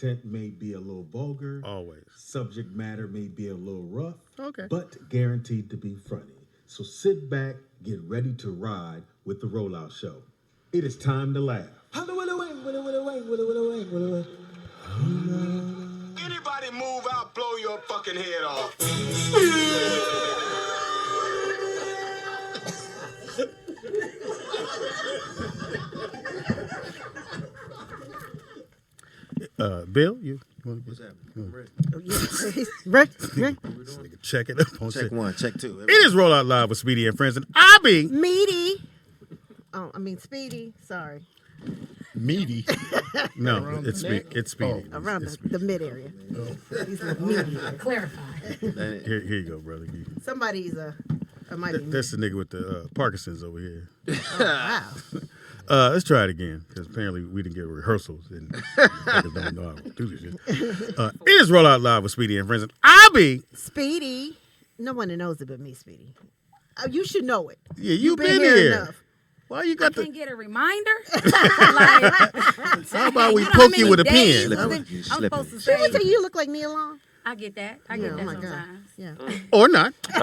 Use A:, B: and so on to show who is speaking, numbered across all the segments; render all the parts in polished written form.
A: content may be a little vulgar.
B: Always.
A: Subject matter may be a little rough.
B: Okay.
A: But guaranteed to be funny. So sit back, get ready to ride with the Rollout Show. It is time to laugh.
C: Anybody move out, blow your fucking head off.
B: Bill, you want to
D: What's happening?
E: Right.
B: check it up on
D: Check one, check two.
B: It is Roll Out Live with Speedy and Friends, and I be
E: Meaty. Oh, I mean Speedy. Sorry.
F: Meaty.
B: No, it's Speedy. It's Speedy.
E: Around
B: It's
E: the mid area. He's like meaty.
G: Clarify.
B: Here you go, brother.
E: Somebody's might be
B: That's the nigga with the Parkinson's over here.
E: Oh, wow.
B: Let's try it again, because apparently we didn't get rehearsals and niggas don't know how to do this shit. It is Roll Out Live with Speedy and Friends, and I be
E: Speedy. No one knows it but me, Speedy. You should know it.
B: Yeah, you've been
E: here
B: here.
E: enough.
B: Why you got
G: Can't
B: the?
G: get a reminder.
B: How about we
G: know
B: poke
G: how
B: you
G: many
B: with a
G: days
B: pen?
G: was it?
D: You
G: I'm
D: slipping.
G: supposed to
E: She
G: say.
E: would say you look like Neil Long.
G: I get that. I get
E: Oh
G: that
E: my God.
G: sometimes.
E: Yeah.
B: Or not?
G: There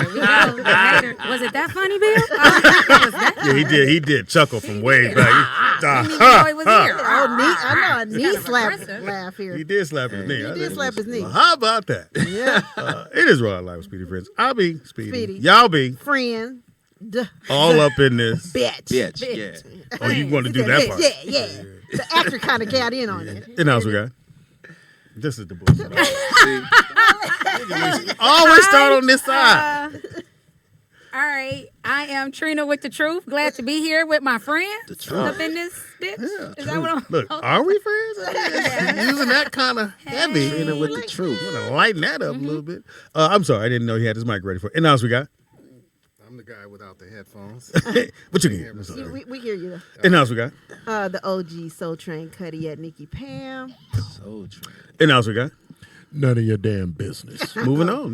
G: we go. Hater. Was it that funny, Bill? Was that?
B: Yeah, he did. He did chuckle from way back.
G: Didn't even know he was here.
E: Oh, knee, I know a knee
G: kind of
E: slap
G: aggressive.
E: laugh here.
B: He did slap his knee.
E: He
B: I
E: did
B: think-
E: slap his knee.
B: Well, how about that?
E: Yeah.
B: It is Roll Out Live with Speedy Friends. I'll be Speedy.
E: Speedy.
B: Y'all be
E: Friend.
B: all up in this.
E: Bitch.
D: Bitch, yeah.
B: Oh, you want to do
E: He
B: that
E: said,
B: part?
E: Yeah. The actor kind of got in on it.
B: And else we got. This is the bullshit. Always start on this side.
G: All right. I am Trina with the truth. Glad to be here with my friend.
D: The truth.
G: Up in this bitch. Is that what I'm
B: Look, are we friends? Using that kind of heavy.
D: Trina with the truth.
B: I'm gonna lighten that up a little bit. I'm sorry, I didn't know he had his mic ready for it. And else we got.
F: I'm the guy without the headphones.
B: What you get?
E: We hear you.
B: And else we got.
E: The OG Soul Train Cuddy at Nikki Pam.
D: So true.
B: And else we got.
F: None of your damn business.
B: Moving on.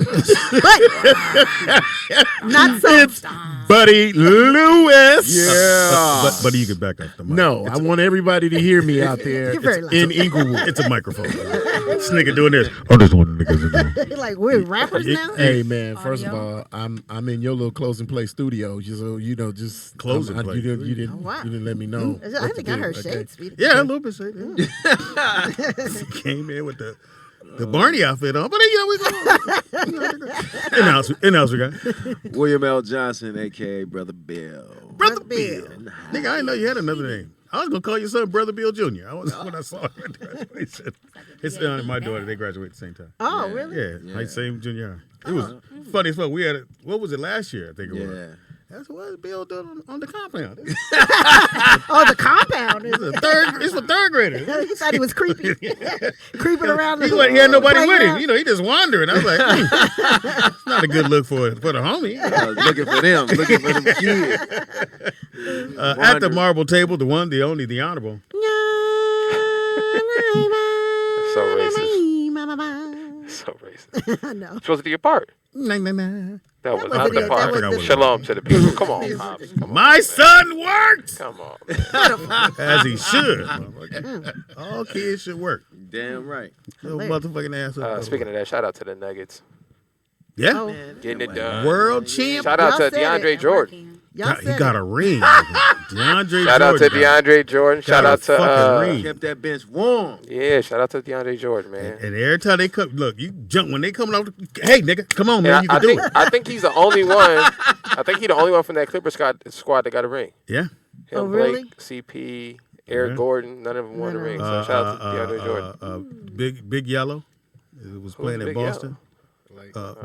E: Not so.
B: It's Buddy Lewis.
F: Yeah.
B: But you can back up the mic.
F: No, I want everybody to hear me out there
E: You're very loud.
F: in Inglewood.
B: It's a microphone. This nigga doing this. I'm just one of the niggas.
E: Like we're rappers now.
F: Hey man, first of
G: Audio.
F: all, I'm in your little closing play studio, so just
B: Closing
F: You
B: play.
F: didn't
E: Oh, wow.
F: you didn't let me know.
E: I
F: what
E: think
F: to
E: I
F: do,
E: heard
F: okay?
E: shade, Speedy.
B: Yeah, a little bit. Say that. He came in with the Barney outfit on, but we go. And else we got.
D: William L. Johnson, a.k.a. Brother Bill.
B: Brother Bill. Nigga, I didn't know you had another name. I was going to call your son Brother Bill Jr. When I saw him at graduation. His son and my daughter, they graduated at the same time.
E: Oh, really?
B: Yeah, like same junior high. It was funny as fuck. We had it, what was it last year, I think it was.
D: Yeah.
B: That's what Bill did on the compound.
E: Oh, the compound.
B: It's for third graders.
E: He thought he was creepy. Creeping around.
B: He had nobody with him. He just wandering. I was like, it's not a good look for the homie.
D: Looking for them. Looking for them kids.
B: At the marble table, the one, the only, the honorable.
H: So racist. So racist.
E: I know.
H: Supposed to do your part.
B: Nah, nah, nah.
H: That was
E: wasn't
H: not
E: it.
H: the
E: That
H: part.
E: was
B: the-
H: Shalom to the people. Come on, Pops. Come on,
B: My
H: man.
B: son worked
H: Come on. Man.
B: as he should. motherfucker. All kids should work.
D: Damn right.
B: Little motherfucking ass.
H: Speaking of that, shout out to the Nuggets.
B: Yeah.
E: Oh,
H: Getting it done.
B: World champ.
H: Shout out
E: Y'all
H: to
E: said
H: DeAndre
E: it.
H: Jordan.
E: y'all
B: He
E: said
B: got
E: it.
B: a ring. DeAndre
H: Shout out to
B: Jordan.
H: DeAndre Jordan. Shout
B: Got a
H: out to
B: fucking ring.
D: Kept that bench warm.
H: yeah. Shout out to DeAndre Jordan, man.
B: And every time they come, look, you jump when they coming off. Hey, nigga, come on, man,
H: And
B: you can do
H: think,
B: it.
H: I think he's the only one. I think he's the only one from that Clippers squad that got a ring.
B: Yeah.
H: Him,
E: Oh, really?
H: Blake, CP, Eric
B: Yeah.
H: Gordon, none of them won the ring. So shout out to DeAndre Jordan.
B: Big Yellow was playing at
H: Big
B: Boston.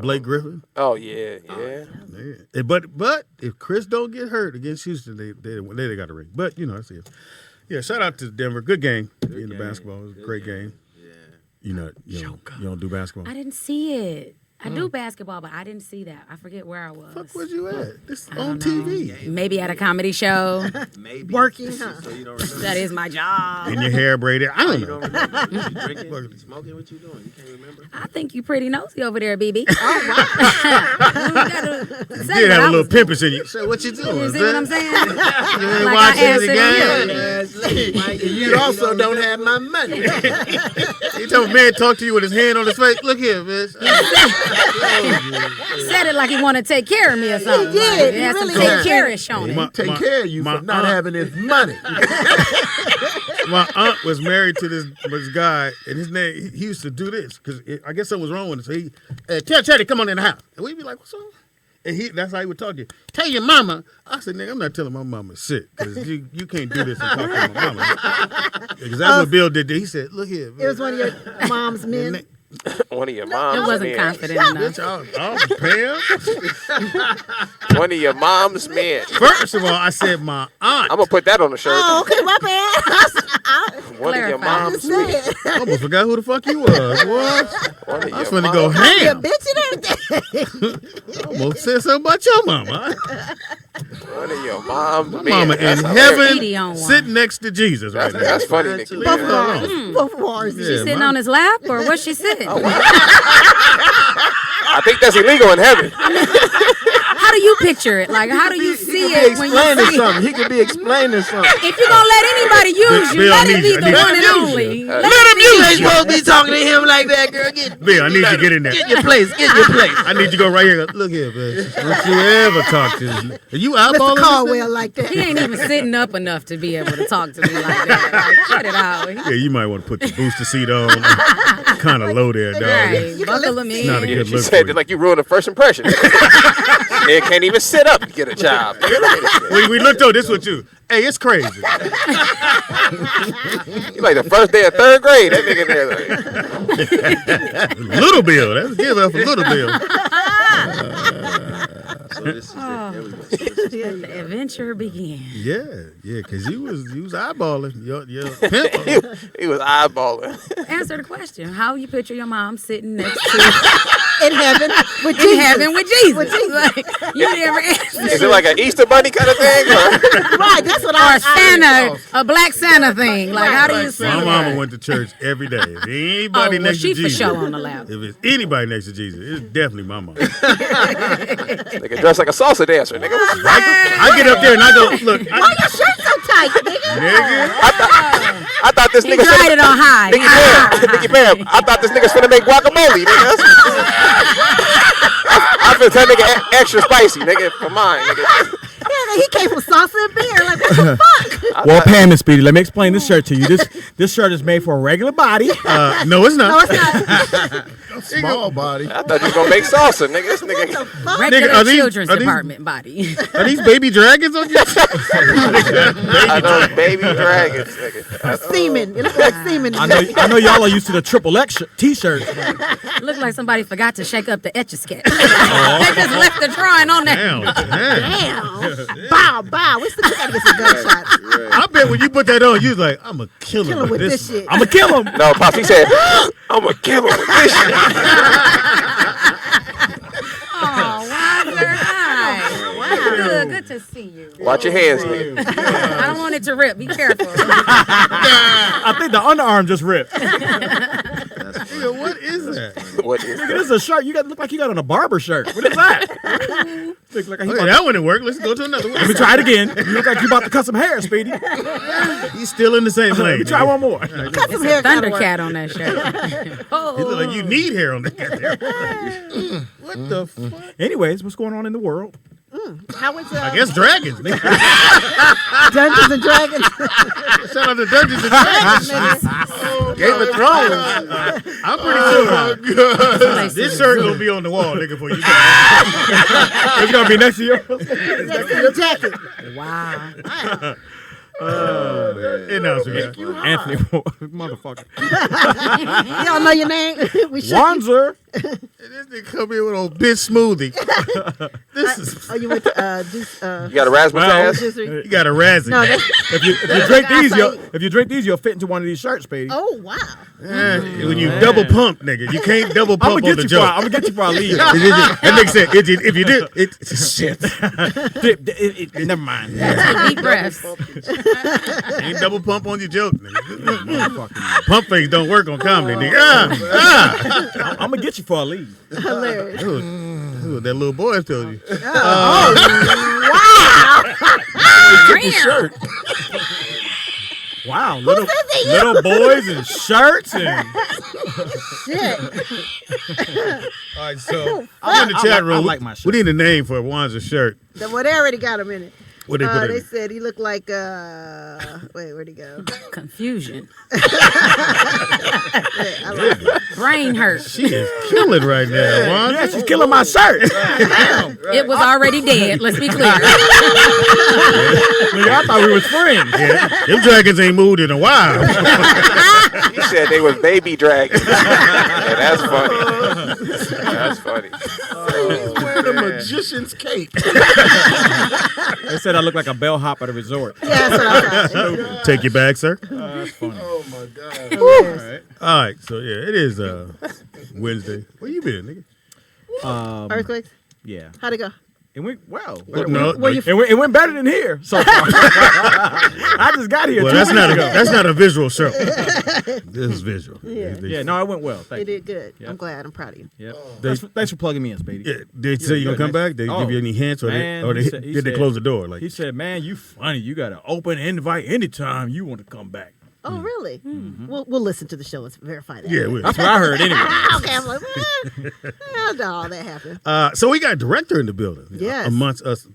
B: Blake Griffin.
H: Oh yeah.
B: Yeah. But if Chris don't get hurt against Houston, they got a ring. But that's it. Yeah. Shout out to Denver. Good game in the basketball. It was a great game.
D: Yeah.
B: You don't do basketball.
G: I didn't see it. I do basketball, but I didn't see that. I forget where I was.
B: Fuck, where's you at? This
G: I
B: on
G: don't know.
B: TV.
G: Maybe at a comedy show.
I: Maybe.
E: Working, huh?
I: So you don't remember.
G: That is my job.
B: And your hair braided. I don't
I: You
B: know.
I: don't remember. You drinking, you smoking, what you doing? You can't remember.
G: I think you pretty nosy over there, BB.
E: Oh,
B: You did have a little pimpish in you. So what you doing?
G: You see what I'm saying?
B: You ain't
G: Like I
B: watching
G: answered
B: the game.
F: You also don't have my money.
B: You tell a man talk to you with his hand on his face. Look here, bitch.
G: Said it like he wanted to take care of me or something.
E: He did.
G: Like,
E: He
G: he had some
E: really
G: take
E: did.
G: care-ish on it.
F: Take care of you
B: my
F: for not
B: aunt-
F: having his money.
B: My aunt was married to this guy, and his name, he used to do this, because I guess something was wrong with it. So he, tell Teddy, come on in the house. And we'd be like, what's wrong? And that's how he would talk to you. Tell your mama. I said, nigga, I'm not telling my mama shit, because you can't do this and talk to my mama. Because that's what Bill did. He said, look here.
E: It was one of your mom's men.
H: One of your moms.
G: It wasn't
H: men.
G: confident enough.
B: Bitch, I'll pay him.
H: One of your mom's men.
B: First of all, I said my aunt.
H: I'm gonna put that on the shirt.
E: Oh, okay, my bad.
H: One of your
G: clarify.
H: mom's men.
B: I almost forgot who the fuck you was. What?
H: One of
B: I was
H: your
B: finna go
H: mom's-
E: Your
B: ham.
E: bitch and everything.
B: I almost said something about your mama.
H: One of your mom's
B: My
H: men.
B: mama in
H: That's hilarious.
G: Speedy on
B: heaven,
G: one.
B: sitting next to Jesus right
H: That's,
B: now.
H: that's funny, Nikki.
E: Both
B: Yeah.
E: bars. Both bars.
B: Yeah,
G: She sitting
B: my-
G: on his lap, or what's she sitting?
H: I think that's illegal in heaven.
G: How do you picture it? Like, how do you see
F: He
G: it when you
F: explaining
G: see it?
F: something. He could be explaining something.
G: If you're going to let anybody use you,
B: Bill,
G: let
B: I
G: it
B: need
G: be
B: you. I
G: the
B: need
G: one
B: you.
G: and only. Let
F: Let
G: it
F: him
G: be
F: you ain't supposed to be talking to him like that, girl.
B: Bill, I need you to get in there.
F: Get your place. Get your place.
B: I need you to go right here. Look here, bitch. Don't you ever talk to this. Are you
E: Mr.
B: eyeballing
E: Caldwell like
G: He
E: that.
G: ain't even sitting up enough to be able to talk to me like that. Like, cut it out.
B: this? Yeah, you might want to put the booster seat on. Kind of low there, dog.
G: Right.
E: You can
G: Buckle
E: lift
G: them
B: It's not a
G: in.
B: good
H: She
B: look
H: said
B: for
H: it like you ruined the first impression. It can't even sit up to get a job.
B: you. We looked over this with you. Hey, it's crazy.
H: You like the first day of third grade. That nigga there. Like,
B: Little Bill. That's give up for Little Bill.
I: So this is it. There we go.
G: The adventure begins.
B: Yeah, because you was eyeballing your pimp.
H: he was eyeballing.
G: Answer the question. How you picture your mom sitting next to
E: In heaven with
G: in
E: Jesus.
G: heaven with Jesus?
E: With Jesus.
G: Like, you never answered.
H: Is it like an Easter bunny kind of thing? Or?
E: Right, that's what
G: Or
E: I
G: a Santa, a black Santa thing. Like, how do you see
B: My
G: that?
B: mama went to church every day. If anybody
G: Oh, well,
B: next
G: she
B: to
G: for
B: Jesus,
G: sure on the lap.
B: if it's anybody next to Jesus, it's definitely my mama.
H: Nigga dressed like a salsa dancer. Nigga,
B: I get up there and I go, look,
E: Why your shirt so tight, nigga?
B: nigga.
H: I thought this
G: He
H: nigga
G: tried it on high.
H: Nicky Bam. Nicky Bam. I thought this nigga's finna make guacamole, nigga. I finna tell nigga extra spicy, nigga, for mine, nigga.
E: Yeah, he came from salsa and beer. Like, what the fuck?
J: Well, Pam and Speedy, let me explain this shirt to you. This shirt is made for a regular body.
B: No, it's
E: No,
B: not.
E: it's not.
F: Small body.
H: I thought you was gonna make salsa, nigga. This nigga.
G: Regular
B: Nigga, are these-
G: children's
B: are these-
G: department body.
B: Are these baby dragons on your
H: I know baby dragons, nigga.
E: Semen. It looks like semen.
J: I know y'all are used to the triple X t-shirts.
G: Looked like somebody forgot to shake up the Etch-a-Sketch. They just left the drawing on there.
B: Damn.
E: Damn. Bow, bow. We still gotta get some gunshots.
B: I bet when you put that on, you was like, I'm going to kill
E: Kill
B: him
E: him with this
B: one.
E: shit.
J: I'm gonna kill him.
H: No, Pops, he said, I'm gonna kill him with this shit.
G: Oh, Wanzer, hi. Wow. Good to see you.
H: Watch your hands, nigga.
G: I don't want it to rip. Be careful.
J: I think the underarm just ripped.
B: Nigga, what is that?
H: What is
J: This is a shirt. Look like you got on a barber shirt. What is that? Looks like he
B: Okay,
J: about-
B: that one didn't work. Let's go to another one.
J: Let me try it again. You look like you about to cut some hair, Speedy.
B: He's still in the same
J: Let
B: lane.
J: me try one more.
E: Cut some hair. kinda work.
G: Thundercat on that shirt. Oh.
B: You look like you need hair on that. What the fuck?
J: Anyways, what's going on in the world?
E: How was
B: I guess dragons. nigga.
E: Dungeons and Dragons?
B: Shout out to Dungeons and Dragons.
F: Game of Thrones.
B: I'm pretty sure this shirt gonna be on the wall, nigga, for you.
J: It's gonna be next to yours.
E: Next to your jacket.
G: Wow.
B: Announcer, yeah.
J: Anthony, motherfucker.
E: You don't know your name? We should.
J: Wanzer
B: And this nigga come in with old bitch smoothie. This is.
E: Oh, you went to juice.
H: You got a razzmatazz?
B: You got a razzie.
E: No, that's,
J: If you drink these, you'll fit into one of these shirts, Speedy.
E: oh wow.
B: When you double pump, nigga, you can't double
J: I'm
B: pump
J: gonna
B: on the
J: get you.
B: joke.
J: I'm gonna get you before I leave.
B: That nigga said, if you do, shit.
J: Never mind.
G: Deep breaths.
B: Ain't double pump on your joke, nigga. Pump face don't work on comedy, nigga.
J: I'm gonna get you before I leave.
E: Hilarious.
B: That's what that little boy told you.
G: Trina.
J: Wow, little boys in shirts and
E: Shit.
B: All right, so I'm in the chat room.
J: I like my shirt.
B: We need a name for Wanzer's shirt.
E: Well, they already got him in it.
B: What they put
E: They
B: in?
E: said he looked like wait, where'd he go?
G: Confusion.
E: Yeah, I like it.
G: Brain hurt.
B: She is killing right now, Wanzer.
J: yeah, she's killing my shirt.
G: It was already dead. Let's be clear.
J: Nigga, I thought we was friends.
B: Yeah, them dragons ain't moved in a while.
H: He said they was baby dragons. Yeah, that's funny. That's funny.
F: Wearing a magician's cape.
J: They said I look like a bellhop at a resort.
E: Yeah, that's what I thought.
B: Take your bag, sir.
J: That's funny.
F: Oh my God.
E: Hilarious.
B: All right, so yeah, it is Wednesday. Where you been, nigga?
E: Earthquakes?
J: Yeah.
E: How'd it go?
J: It went well.
B: It
J: went better than here so far. I just got here.
B: well,
J: 2
B: that's
J: weeks
B: not
J: ago.
B: that's not a visual show. This is visual.
E: Yeah.
J: Yeah, no, it went well.
E: You
J: Thank you.
E: did good.
J: Yep.
E: I'm glad. I'm proud of you.
J: Yep.
B: They-
J: Thanks for plugging me in, Speedy.
B: Yeah, they say you gonna come back. They give you any hints, or
J: Man,
B: did
J: he
B: they
J: said-
B: close the door? Like
J: He said, "Man, you funny. You got an open invite anytime you want to come back."
E: Oh, really? We'll listen to the show and verify that.
B: yeah,
J: That's what I heard anyway.
E: Okay, I'm like, how did all that happen?
B: so we got a director in the building.
E: Yes.
B: Amongst us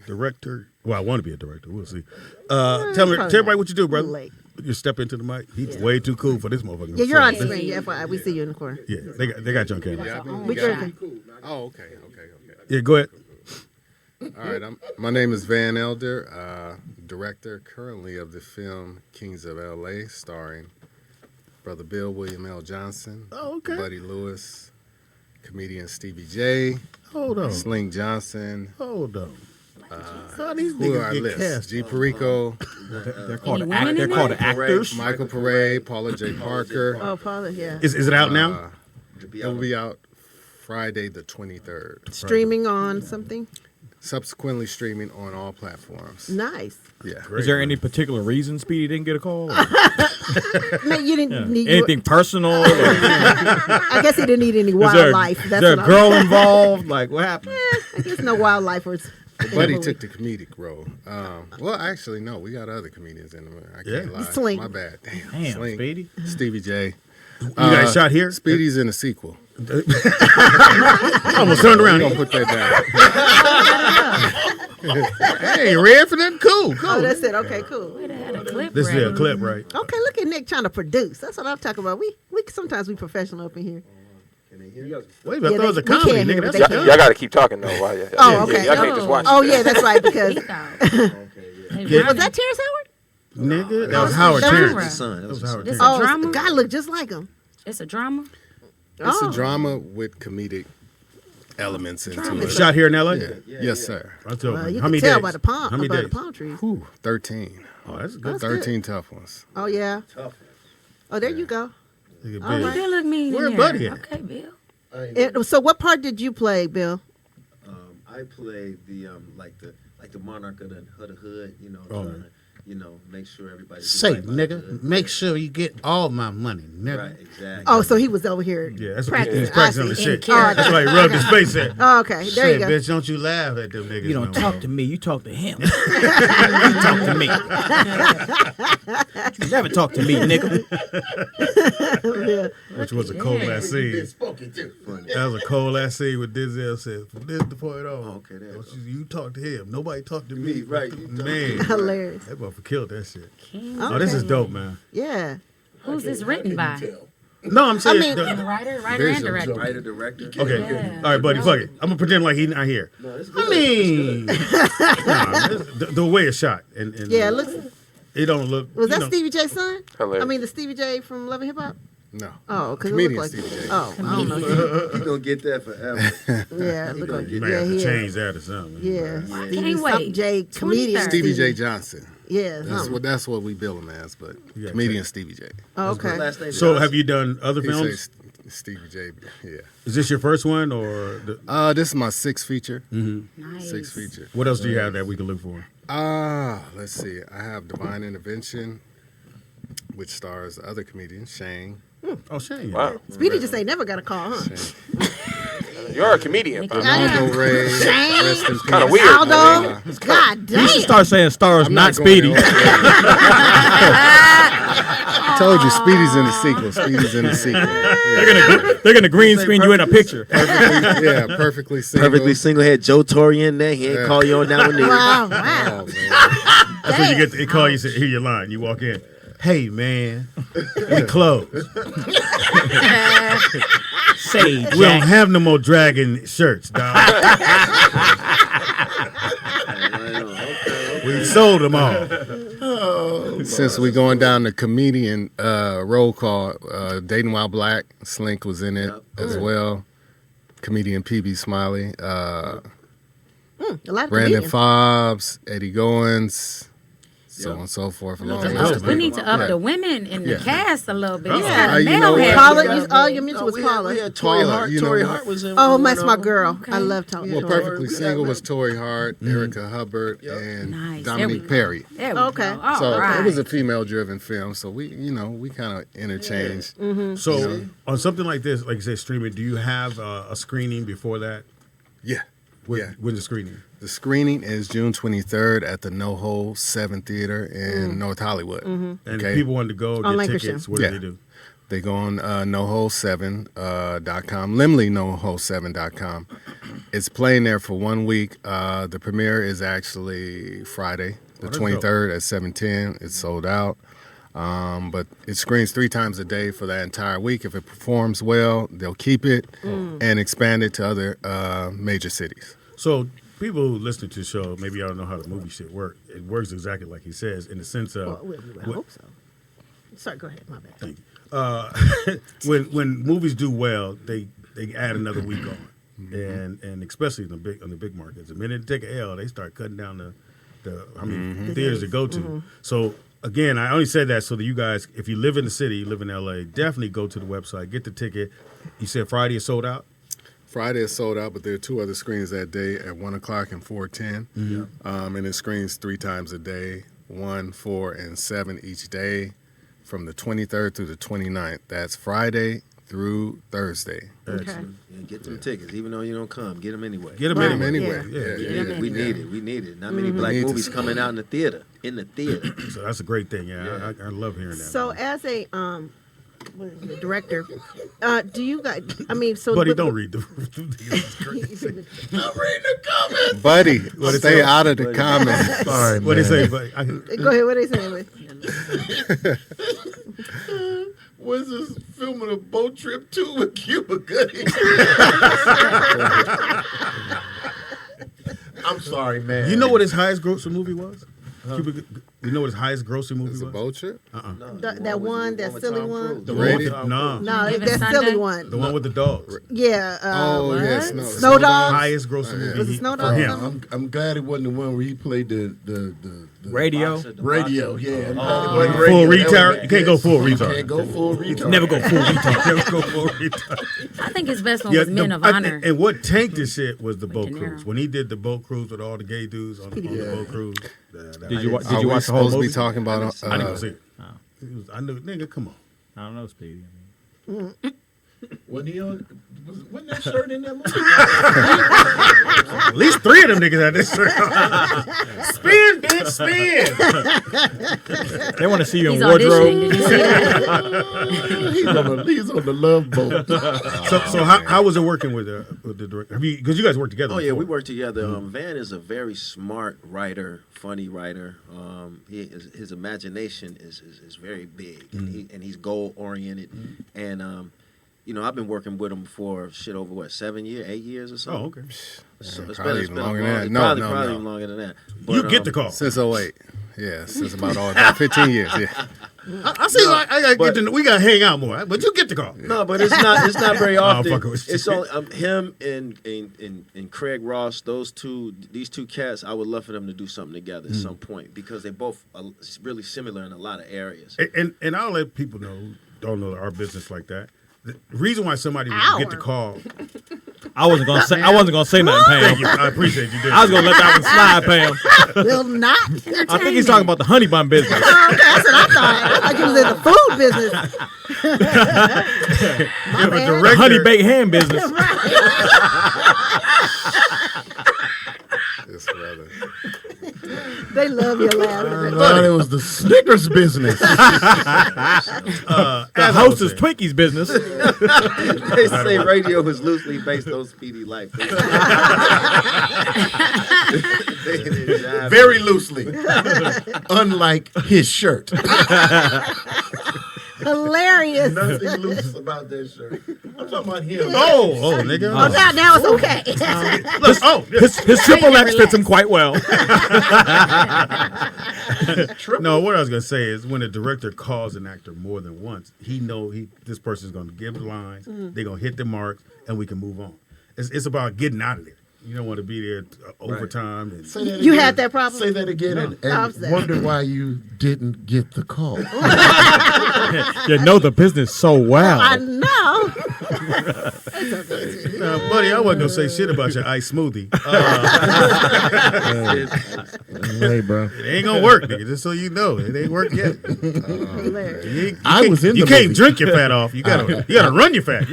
B: non-director. Well, I want to be a director. We'll see. Tell everybody
E: not.
B: what you do, brother.
E: Late.
B: You step into the mic. He's way too cool for this motherfucker.
E: Yeah, you're on screen. Yeah, FYI, we see you in the corner.
B: Yeah, they got you on camera.
E: We drinking.
D: Oh, okay.
B: Yeah, go ahead.
D: All right. My name is Van Elder, director currently of the film Kings of L.A., starring Brother Bill William L. Johnson,
B: Oh, okay.
D: Buddy Lewis, comedian Stevie J,
B: Hold on.
D: Sling Johnson.
B: Hold on. So these
D: Who are
B: niggas
D: our
B: get
D: list?
B: cast.
D: G. Perico,
J: They're called
G: Any women in there?
J: actors.
D: Michael Paré, Paula J. Parker.
E: Oh, Paula, yeah.
B: Is it out now?
D: It will be out Friday the 23rd.
E: Streaming on something?
D: Subsequently streaming on all platforms.
E: Nice.
D: Yeah.
J: Is there any particular reason Speedy didn't get a call?
E: No, you didn't need
J: Anything personal? Or,
E: I guess he didn't need any wildlife.
J: Is
E: That's
J: there a
E: what
J: girl involved? Like, what happened?
E: I guess no wildlife was.
D: Buddy took the comedic role. Well, actually, no. We got other comedians in there. I can't lie.
E: Sling.
D: My bad. Damn,
J: Damn,
D: Sling.
J: Speedy.
D: Stevie J.
B: You guys shot here?
D: Speedy's in the sequel.
B: I almost turned around.
D: Don't put that down.
B: Hey, red for that? Cool.
E: Oh, that's it. Okay, cool.
G: We'd have had a clip
B: This is
G: ready.
B: a clip, right?
E: Okay, look at Nick trying to produce. That's what I'm talking about. We sometimes we professional up in here.
B: Wait, I thought it was a
E: we
B: comedy,
E: can't hear,
B: nigga.
E: but
B: That's
E: they
B: a
E: can't.
H: Y'all got to keep talking though. While
E: Oh, okay.
H: Y'all can't just watch.
E: Oh yeah, that's right. Because
G: He thought.
B: Yeah.
E: was that Terrence Howard?
B: Nigga, that was Howard
G: genre.
B: Terrence.
I: Son,
B: That was Howard
G: This
B: Terrence.
G: a drama?
E: The guy looked just like him.
G: It's a drama.
D: It's
E: Oh.
D: a drama with comedic elements into it.
B: Shot here in LA?
D: Yeah. Yes, sir.
B: I told
E: Well,
B: you.
E: you
B: How
E: can
B: many
E: tell
B: days?
E: by the palm,
B: How many
E: by
B: days?
E: the palm trees.
D: 13.
B: Oh, that's good.
E: That's good.
D: 13 tough ones.
E: Oh yeah. Oh, there you go.
B: Nigga
E: All
B: big.
E: right.
G: Bill look mean
B: Where
G: in
B: Buddy
G: there.
B: at?
G: Okay, Bill.
E: So what part did you play, Bill?
I: I played the the monarch of the hood, you know,
B: Oh.
I: trying to, make sure everybody do
B: Say,
I: right by the
B: nigga,
I: hood.
B: make sure you get all my money, nigga.
I: Right, exactly.
E: Oh, so he was over here.
B: Yeah, that's
E: practicing.
B: he's practicing on
E: I
B: the
E: see.
B: shit.
E: In character.
B: That's why he rubbed his face at.
E: Oh, okay, there
B: Shit,
E: you go.
B: bitch, don't you laugh at them niggas.
J: You don't
B: no
J: talk
B: more.
J: to me. You talk to him. You talk to me. You never talk to me, nigga.
B: Which was a cold ass scene.
I: Spoken to. Funny.
B: That was a cold ass scene with Denzel said, from this to point on.
I: Okay, there you go.
B: You talk to him. Nobody talk to me.
I: Right, you talk to
B: Man.
E: Hilarious.
B: That motherfucker killed that shit.
G: King.
B: Oh, this is dope, man.
E: Yeah.
G: Who's this written by?
B: No, I'm saying.
E: mean-
G: The writer and director.
I: Writer, director.
B: Okay.
G: Yeah.
B: All right, buddy, fuck it. I'm gonna pretend like he's not here.
I: No, it's
B: I
I: good.
B: mean, the way it's shot and
E: Yeah, it looks.
B: it don't look.
E: Was
B: you
E: that
B: know,
E: Stevie J's son?
H: Hilarious.
E: I mean, the Stevie J from Love and Hip Hop.
D: No.
E: Oh, because it
D: Comedian
E: looked like.
D: Stevie J.
E: Oh, I don't know.
I: He gonna get that forever.
E: Yeah, it looked like.
B: You may
E: Yeah,
B: have to
E: he
B: change
E: is.
B: that or something.
E: Yeah,
G: Can't
E: Stevie
G: wait.
E: something J, comedian
G: 23rd.
D: Stevie J. Johnson.
E: Yeah,
D: That's what we bill him as, but
B: Yeah,
D: comedian Stevie J.
E: Oh, okay.
I: Last name
B: So
I: Johnson.
B: have you done other
D: He
B: films?
D: says Stevie J. Yeah.
B: Is this your first one or
D: This is my sixth feature.
G: Nice.
D: Sixth feature.
B: what else do you have that we can look for?
D: Let's see. I have Divine Intervention, which stars other comedian Shane.
B: Oh, Shane.
H: Wow.
E: Speedy just ain't never got a call, huh?
H: You're a comedian, bro.
D: Aldo Ray, rest in peace.
H: Kind of weird.
E: Aldo, God
J: You should
E: damn.
J: start saying stars,
D: I'm
J: not
D: going
J: Speedy.
D: there. I told you, Speedy's in the sequel. Speedy's in the sequel. Yeah,
J: They're gonna green screen you in a picture.
D: perfectly single.
I: Perfectly single. Had Joe Torre in there. He ain't call you on that one either.
E: Wow,
D: Oh,
E: wow.
D: man.
B: That's when you get they call you, say, hear your line. You walk in. Hey man, we closed.
J: Say,
B: We don't have no more dragon shirts, dog. We sold them all.
D: Since we going down the comedian roll call, Dating While Black, Slink was in it as well. Comedian PB Smiley,
E: A lot of
D: Brandon
E: comedians.
D: Fobbs, Eddie Goins, so on and so forth. Long list of
G: We need
D: people.
G: to up the women in the
D: Yeah.
G: cast a little bit.
E: Yeah.
D: You know
G: Male
D: what?
G: head.
E: Paula, all you mentioned was
I: we
E: Paula.
I: had Tori
D: Paula,
I: Hart.
D: you know
I: Tori
D: what?
I: Hart was in.
E: Oh,
I: one
E: that's my
I: of them.
E: girl.
G: Okay.
E: I love Tony.
D: Well,
I: Tori.
D: Perfectly Single was Tori Hart, Erica Hubbard, and
G: Nice. There we
D: Dominique
G: go.
D: Perry.
G: There we
E: Okay.
G: go. All
D: So
G: right.
D: it was a female-driven film. So we kind of interchanged.
B: So on something like this, like you said, streaming, do you have a screening before that?
D: Yeah.
B: When's the screening?
D: The screening is June 23rd at the No Hole 7 Theater in North Hollywood.
B: And if
D: Okay.
B: people want to go
E: On
B: get
E: Lancashire.
B: tickets, what do they do?
D: They go on nohole7.com, limleynohole7.com. It's playing there for 1 week. The premiere is actually Friday, the
B: that's
D: 23rd at 7:10. It's sold out. But it screens 3 times a day for that entire week. If it performs well, they'll keep it and expand it to other major cities.
B: So people who listen to the show, maybe y'all don't know how the movie shit work. It works exactly like he says, in the sense of
E: I hope so. Sorry, go ahead. My bad.
B: Thank you. When movies do well, they add another week on, and especially on the big markets. The minute they take an L, they start cutting down the how many theaters to go to. So again, I only said that so that you guys, if you live in the city, you live in LA, definitely go to the website, get the ticket. You said Friday is sold out.
D: Friday is sold out, but there are 2 other screens that day at 1 o'clock and 4:10. And it screens 3 times a day, 1, 4, and 7 each day, from the 23rd through the 29th. That's Friday through Thursday.
E: Okay.
I: Yeah, get them tickets, even though you don't come. Get them anyway.
B: Get them
E: Right.
B: anyway.
D: Anyway,
B: Yeah.
D: yeah.
I: We need it. We need it. Not many black
D: need to
I: movies
D: see
I: coming out in the theater.
B: So that's a great thing. Yeah, I love hearing that.
E: So as a what is it, director, do you guys? I mean, so
B: Buddy,
E: but-
B: don't read the.
D: Buddy,
B: it
D: stay
B: say?
D: out of the comments.
F: Sorry,
B: What they
F: man.
B: say? Buddy?
E: Go ahead. What are they saying?
F: Was this filming a boat trip too with Cuba Gooding? I'm sorry, man.
B: You know what his highest grossing movie was? You know what his highest grossing movie
D: It's a
B: was?
D: boat trip?
E: That one, that silly one.
D: The
B: The one with
D: radio?
B: the- No,
E: No,
G: Give
E: it's
G: it
E: that
G: Sunday?
E: silly one.
B: the one with the dogs.
E: Yeah.
D: Oh, yes.
G: what?
D: No,
E: Snow Dog?
B: Highest grossing movie
E: Was it Snow
B: for
E: Dog?
B: him.
F: I'm glad it wasn't the one where he played the
J: Radio.
F: radio. Yeah.
B: Full retard. You can't go full retard.
F: Can't go full retard.
J: Never go full retard.
B: Never go full retard.
G: I think his best one was Men of Honor.
B: And what tanked this shit was the boat
G: De Niro.
B: cruise. When he did the boat cruise with all the gay dudes on the boat cruise.
J: Did you
D: Are
J: watch
D: we
J: the whole
D: supposed to
J: movie?
D: be talking about?
B: I didn't go see it. I knew, nigga, come on.
J: I don't know, Speedy.
F: Wasn't he on? Wasn't that shirt in that movie?
B: At least 3 of them niggas had this shirt on. Spin, bitch, spin.
J: They want to see you
G: He's
J: in
G: auditioning.
J: wardrobe.
G: Did you see that?
F: he's on the Love Boat.
B: So how was it working with the director? Because you guys worked together.
I: Oh yeah,
B: before.
I: we work together. Van is a very smart writer, funny writer. His imagination is very big, and he's goal oriented. And I've been working with him for over 7 years, 8 years or so.
B: Oh, okay.
I: So it's
D: Probably
I: been
D: even longer than that.
I: probably
D: No.
I: even longer than that.
B: You
I: But,
B: get the call.
D: Since 08. Yeah, since about 15 years. Yeah.
B: I see. Like I gotta get to. We gotta hang out more. But you get the call.
I: No, but it's not very often.
B: fucking with you.
I: It's only him and Craig Ross. These two cats. I would love for them to do something together at some point because they both are really similar in a lot of areas.
B: And I'll let people know who don't know our business like that. The reason why somebody would get the call.
J: I wasn't gonna say nothing, Pam.
B: Thank you. I appreciate you doing.
J: I was gonna let that one slide, Pam.
E: Will not.
J: I think he's talking about the honey bun business.
E: Oh, okay, that's what I thought. Like he was in the food business. My bad.
J: The honey baked ham business.
D: It's rather.
E: They love your
F: I
E: laugh.
F: thought it was the Snickers business.
J: The hostess Twinkies business.
I: They say radio is loosely based on Speedy life.
F: Very loosely. Unlike his shirt.
E: Hilarious.
F: Nothing loose about that shirt. I'm talking about him.
B: Oh, nigga.
E: Oh, now it's okay.
B: Look,
J: His triple X fits him quite well.
B: No, what I was gonna say is when a director calls an actor more than once, this person's gonna give the lines, they're gonna hit the marks, and we can move on. It's about getting out of there. You don't want to be there overtime. And
F: Say that
E: You
F: again.
E: had that problem?
F: Say that again and
E: Upset.
F: wonder why you didn't get the call.
J: You know the business so well.
E: I know.
B: buddy, I wasn't gonna say shit about your ice smoothie.
F: Hey, bro.
B: It ain't gonna work, nigga. Just so you know, it ain't worked yet.
E: Hilarious.
F: I was in the
B: You can't
F: movie.
B: drink your fat off. You gotta run your fat.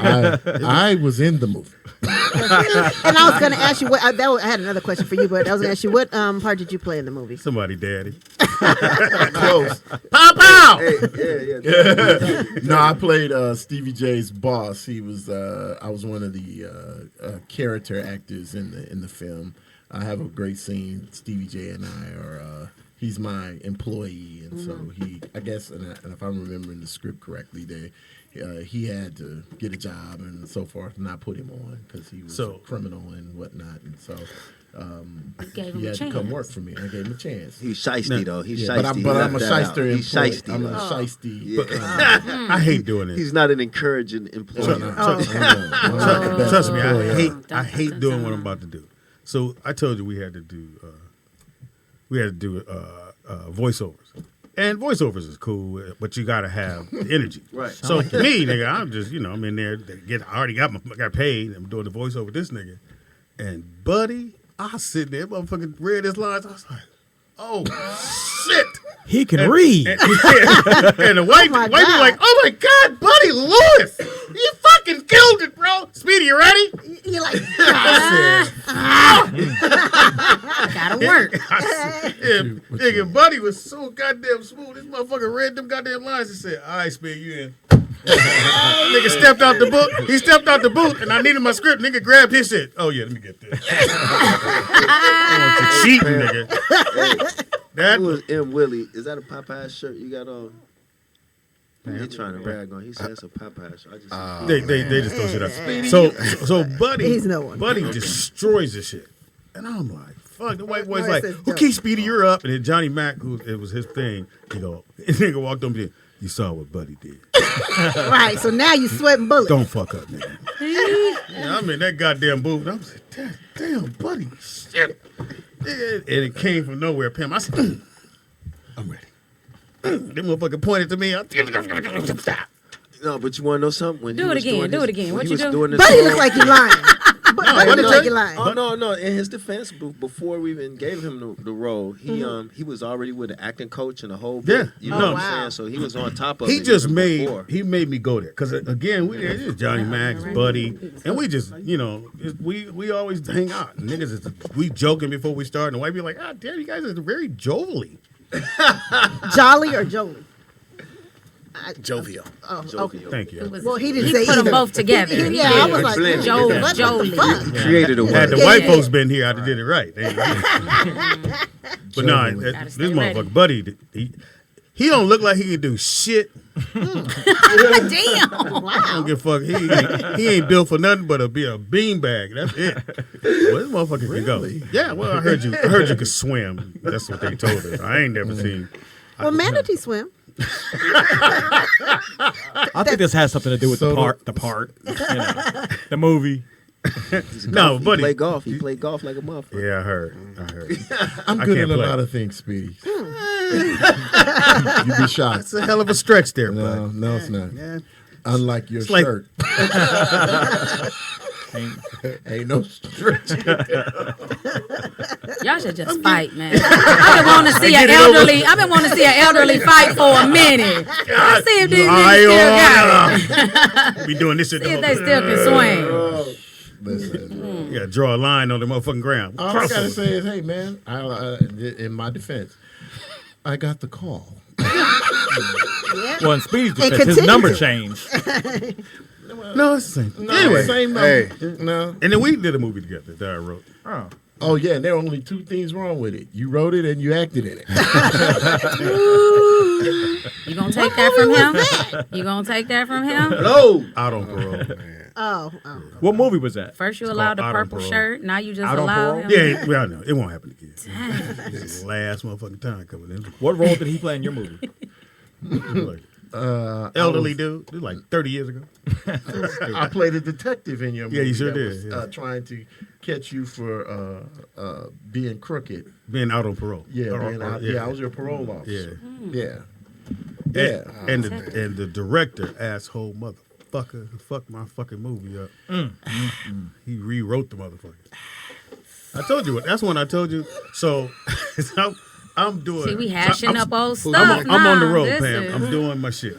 F: I was in the movie.
E: And I was going to ask you I had another question for you, but I was going to ask you what part did you play in the movie?
B: Somebody, daddy.
F: Close.
B: Pow pow.
F: No, I played Stevie J's boss. He was I was one of the character actors in the film. I have a great scene. Stevie J and I are he's my employee, and so I guess, and if I'm remembering the script correctly, he had to get a job and so forth, and I put him on because he was a criminal and whatnot, and so he had to come work for me. I gave him a chance.
I: He's shiesty though. He's
F: But
I: shiesty.
F: I'm a shyster employee.
I: He's shiesty.
F: I'm a
I: though.
F: shiesty.
B: I hate doing it.
I: He's not an encouraging employee.
B: Trust me, I hate doing what I'm about to do. So I told you we had to do voiceovers. And voiceovers is cool, but you gotta have the energy.
I: Right.
B: So me, nigga, I'm just, I'm in there. I already got paid. I'm doing the voiceover with this nigga, and buddy, I sit there, motherfucking read his lines. I was like, oh shit.
J: He can read.
B: And the white be like, oh my God, Buddy Lewis, you fucking killed it, bro. Speedy, you ready?
E: You're like,
G: Gotta work.
B: Nigga, Buddy was so goddamn smooth. This motherfucker read them goddamn lines and said, all right, Speedy, you in. Nigga stepped out the book. He stepped out the booth, and I needed my script. Nigga grabbed his shit. Oh yeah, let me get this. I want you cheating, nigga.
I: That was M. Willie. Is that a Popeye shirt you got on? He's trying to brag on. He said it's a Popeye shirt. I just
B: they just throw shit out. So Buddy,
E: He's no one.
B: Buddy destroys the shit, and I'm like, fuck. The white boy's
E: No,
B: like,
E: it says
B: who
E: dope.
B: keeps Speedy? You're up. And then Johnny Mac, it was his thing. Nigga walked over to him. You saw what Buddy did.
E: right, so now you sweating bullets.
B: Don't fuck up, nigga. Yeah, I'm in that goddamn booth. And I'm like, damn, Buddy, shit. And it came from nowhere. Pam, I said, I'm ready. That motherfucker pointed to me.
I: No, but you want to know something? When
G: Do it again. What you do?
E: Buddy look like you lying. Buddy look like you lying.
I: Oh no! In his defense, before we even gave him the role, he was already with an acting coach and a whole bit.
B: Yeah.
I: You know what I'm saying? So he was on top of it.
B: He just
I: even
B: made
I: before.
B: he made me go there because again it's just Johnny Max, Buddy, and we just we always hang out. Niggas we joking before we start, and the white be like, ah, damn, you guys are very jovially.
E: Jolly or Jolie?
D: Jovial.
E: Oh, okay.
B: Thank you.
E: Well, he didn't
G: He
E: say
G: put them
E: either.
G: both together.
E: Yeah, I was like,
I: Blended.
E: what
G: Jolie.
E: the fuck?
I: He created a
B: Had
I: word.
B: the white folks been here, I'd have did it right. But no, this motherfucker, Buddy, he don't look like he can do shit.
G: Damn.
B: I don't give a fuck. He ain't built for nothing but be a beanbag. That's it. Well, this motherfucker can go. Yeah, well, I heard you could swim. That's what they told us. I ain't never seen.
E: Well, manatee swim.
J: I think this has something to do with
F: So
J: the part, the movie.
B: No,
I: He
B: buddy.
I: play golf. He played golf like a motherfucker.
B: Yeah, I heard.
F: I'm
B: I
F: good
B: can't
F: at a
B: play.
F: lot of things, Speedy. You'd be shocked.
B: It's a hell of a stretch there,
F: No,
B: bud.
F: no, it's not.
B: Yeah.
F: Unlike your
B: like-
F: shirt. Ain't no stretch.
G: Y'all should just fight, man. I've been wanting to see an elderly. I've been wanting to see an elderly fight for a minute. Let's see if these niggas still got it.
B: Be doing this shit.
G: See if they still can swing.
F: Listen,
B: Yeah, draw a line on the motherfucking ground.
F: all I gotta say is, hey man, in my defense, I got the call.
J: Well, in Speedy's
E: And
J: defense, his number
E: continue
J: changed.
B: No, it's the same.
F: No,
B: Anyway,
F: same
D: Hey.
F: number. No.
B: and then we did a movie together that I wrote.
J: Oh.
F: Oh yeah, and there are only two things wrong with it. You wrote it and you acted in it.
G: You gonna take that from him? You gonna take that from him?
I: Hello.
B: Out on parole.
E: Oh.
J: What movie was that?
G: First you
B: It's
G: allowed the
B: called Out on
G: purple
B: Parole.
G: shirt. Now you just
J: Out on
G: allow
J: Parole?
G: him.
B: Yeah, well, I know. It won't happen again. This is the last motherfucking time coming in.
J: What role did he play in your movie?
B: Like, elderly dude. This was like 30 years ago.
F: I played a detective in your movie.
B: Yeah, you sure
F: that
B: did,
F: was,
B: yeah.
F: trying to catch you for being crooked.
B: Being out on parole.
F: Yeah,
B: Or-
F: I was your parole officer.
B: Yeah.
F: Yeah.
B: And the director, asshole motherfucker, who fucked my fucking movie up. He rewrote the motherfucker. I told you. That's when I told you. So I'm doing.
G: See, we hashing up old stuff.
B: I'm on the
G: now.
B: road,
G: This
B: Pam.
G: is-
B: I'm doing my shit.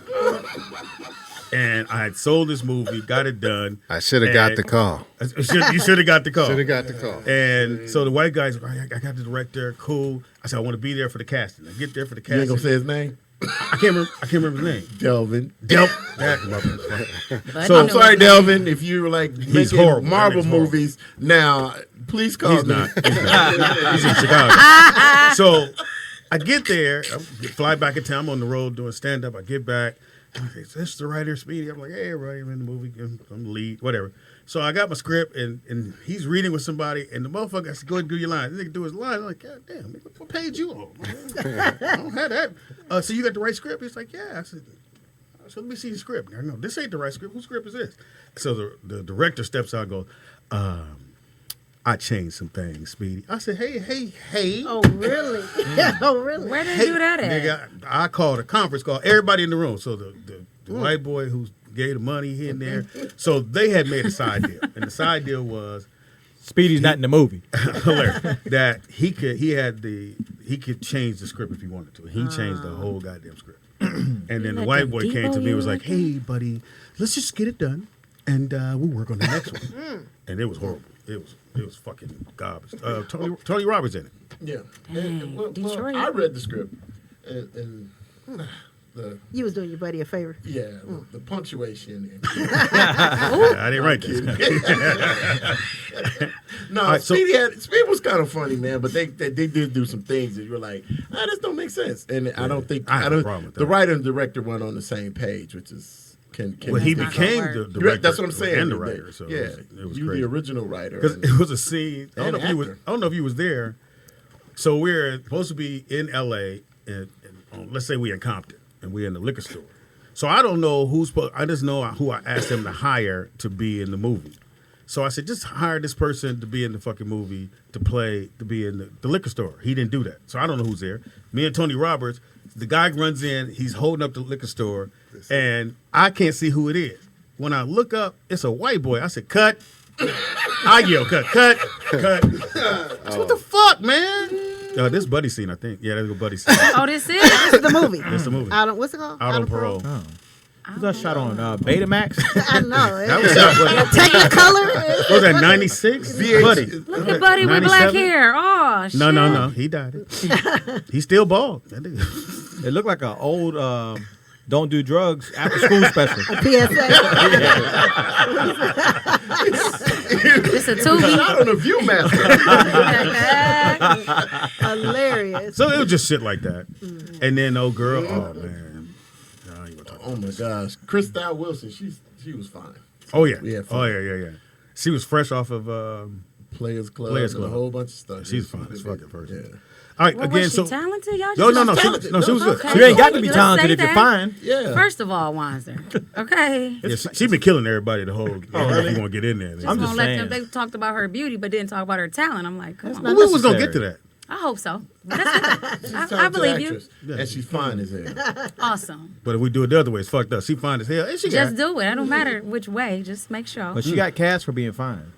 B: And I had sold this movie, got it done.
D: I should have got
B: And-
D: the call.
B: You should have got the call.
D: Should have got the call.
B: And so the white guy's like, I got the director, cool. I said, I want to be there for the casting. I get there for the
F: You ain't
B: casting.
F: gonna say his name?
B: I can't remember his name.
F: Delvin.
B: That motherfucker.
G: But
B: So-
G: you
F: I'm
G: know
F: sorry,
G: what-
F: Delvin, if you were like
B: He's
F: making
B: horrible. That
F: Marvel
B: nigga's horrible.
F: movies now, please call
B: He's
F: me.
B: not. He's in Chicago. So I get there, I fly back in town. I'm on the road doing stand up. I get back. I'm like, is this the writer, Speedy? I'm like, hey, everybody, I'm in the movie. I'm the lead, whatever. So I got my script, and he's reading with somebody, and the motherfucker, I said, go ahead and do your line. The nigga do his line. I'm like, God damn, nigga, what page you on? I don't have that. So you got the right script? He's like, yeah. I said, let me see the script. I know, this ain't the right script. Whose script is this? So the director steps out and goes, I changed some things, Speedy. I said, hey.
E: Oh, really? Oh, really?
G: Where did
B: Hey,
G: you do that at?
B: nigga, I called a conference call, everybody in the room. So the white boy who gave the money here and there. So they had made a side deal. And the side deal was
J: Speedy's not in the movie.
B: hilarious. That he could change the script if he wanted to. He changed the whole goddamn script. And then the
G: let
B: white
G: them
B: boy came to
G: debo
B: me and was
G: you
B: like,
G: like
B: hey, buddy, let's just get it done. And we'll work on the next one. And it was horrible. It was fucking garbage. Tony Roberts in it.
F: Yeah.
G: Dang,
F: Well,
G: Detroit.
F: I read the script, and the
E: You was doing your buddy a favor.
F: the punctuation.
B: I didn't write this.
F: No,
B: All right, so-
F: Speedy was kind of funny, man. But they did do some things that you were like, this don't make sense. And I don't think
B: I have a problem with
F: the
B: that.
F: writer and director weren't on the same page, which is can.
B: Well, he
G: That's not gonna
B: became
G: work.
B: the
F: You're
B: director.
F: right, that's what I'm saying.
B: And the writer. So
F: yeah,
B: it was
F: you
B: crazy.
F: the original writer.
B: Because it was a scene. I
F: And
B: don't know if you was there. So we're supposed to be in L.A. and let's say we're in Compton and we're in the liquor store. So I don't know I just know who I asked him to hire to be in the movie. So I said, just hire this person to be in the fucking movie to be in the liquor store. He didn't do that. So I don't know who's there. Me and Tony Roberts, the guy runs in, he's holding up the liquor store, and I can't see who it is. When I look up, it's a white boy. I said, cut. I yell, cut. What the fuck, man? This buddy scene, I think. Yeah, that's a buddy scene.
G: Oh, this is?
E: This is the movie.
B: That's the movie.
E: What's it called?
B: Out on parole.
J: Was that shot on Betamax?
E: I know.
B: That was that.
E: Technicolor.
B: Was that 96? Buddy.
G: Look at Buddy with black
B: 97?
G: hair. Oh, shit.
B: No. He died. He's still bald. That nigga.
J: It looked like an old Don't Do Drugs after school special.
E: PSA.
G: It's a Tubi.
F: Not on a Viewmaster.
E: Hilarious.
B: So it was just shit like that. And then old girl, oh man.
F: Oh my gosh, Krystal Wilson, she was fine.
B: Oh yeah.
F: Yeah,
B: Oh yeah. She was fresh off of
F: Players Club,
A: Players
F: and
A: Club.
F: a whole bunch of stuff.
A: She's fine as fucking person.
F: Yeah.
A: All right,
G: Well,
A: again,
G: was she
A: so
G: talented? Y'all
A: no,
G: just
A: no,
G: talented?
A: she was good.
G: Okay.
J: You ain't got to be
G: Just
J: talented
G: say
J: if you're
G: that.
J: fine.
F: Yeah.
G: First of all, Wanzer. Okay.
A: Yeah, she been killing everybody the whole. Really? You want to get in there?
G: Just
J: I'm
G: won't
J: just
G: let
J: saying.
G: them. They talked about her beauty, but didn't talk about her talent. I'm like, come on.
J: not
A: We was gonna
J: necessary.
A: get to that.
G: I hope so. That's
F: She's
G: good.
F: a
G: I
F: talented
G: believe you.
F: actress, and she's fine as hell.
G: Awesome.
A: But if we do it the other way, it's fucked up. She fine as hell. And she
G: Just
A: got,
G: do it. It don't matter which way. Just make sure.
J: But she got cast for being fine.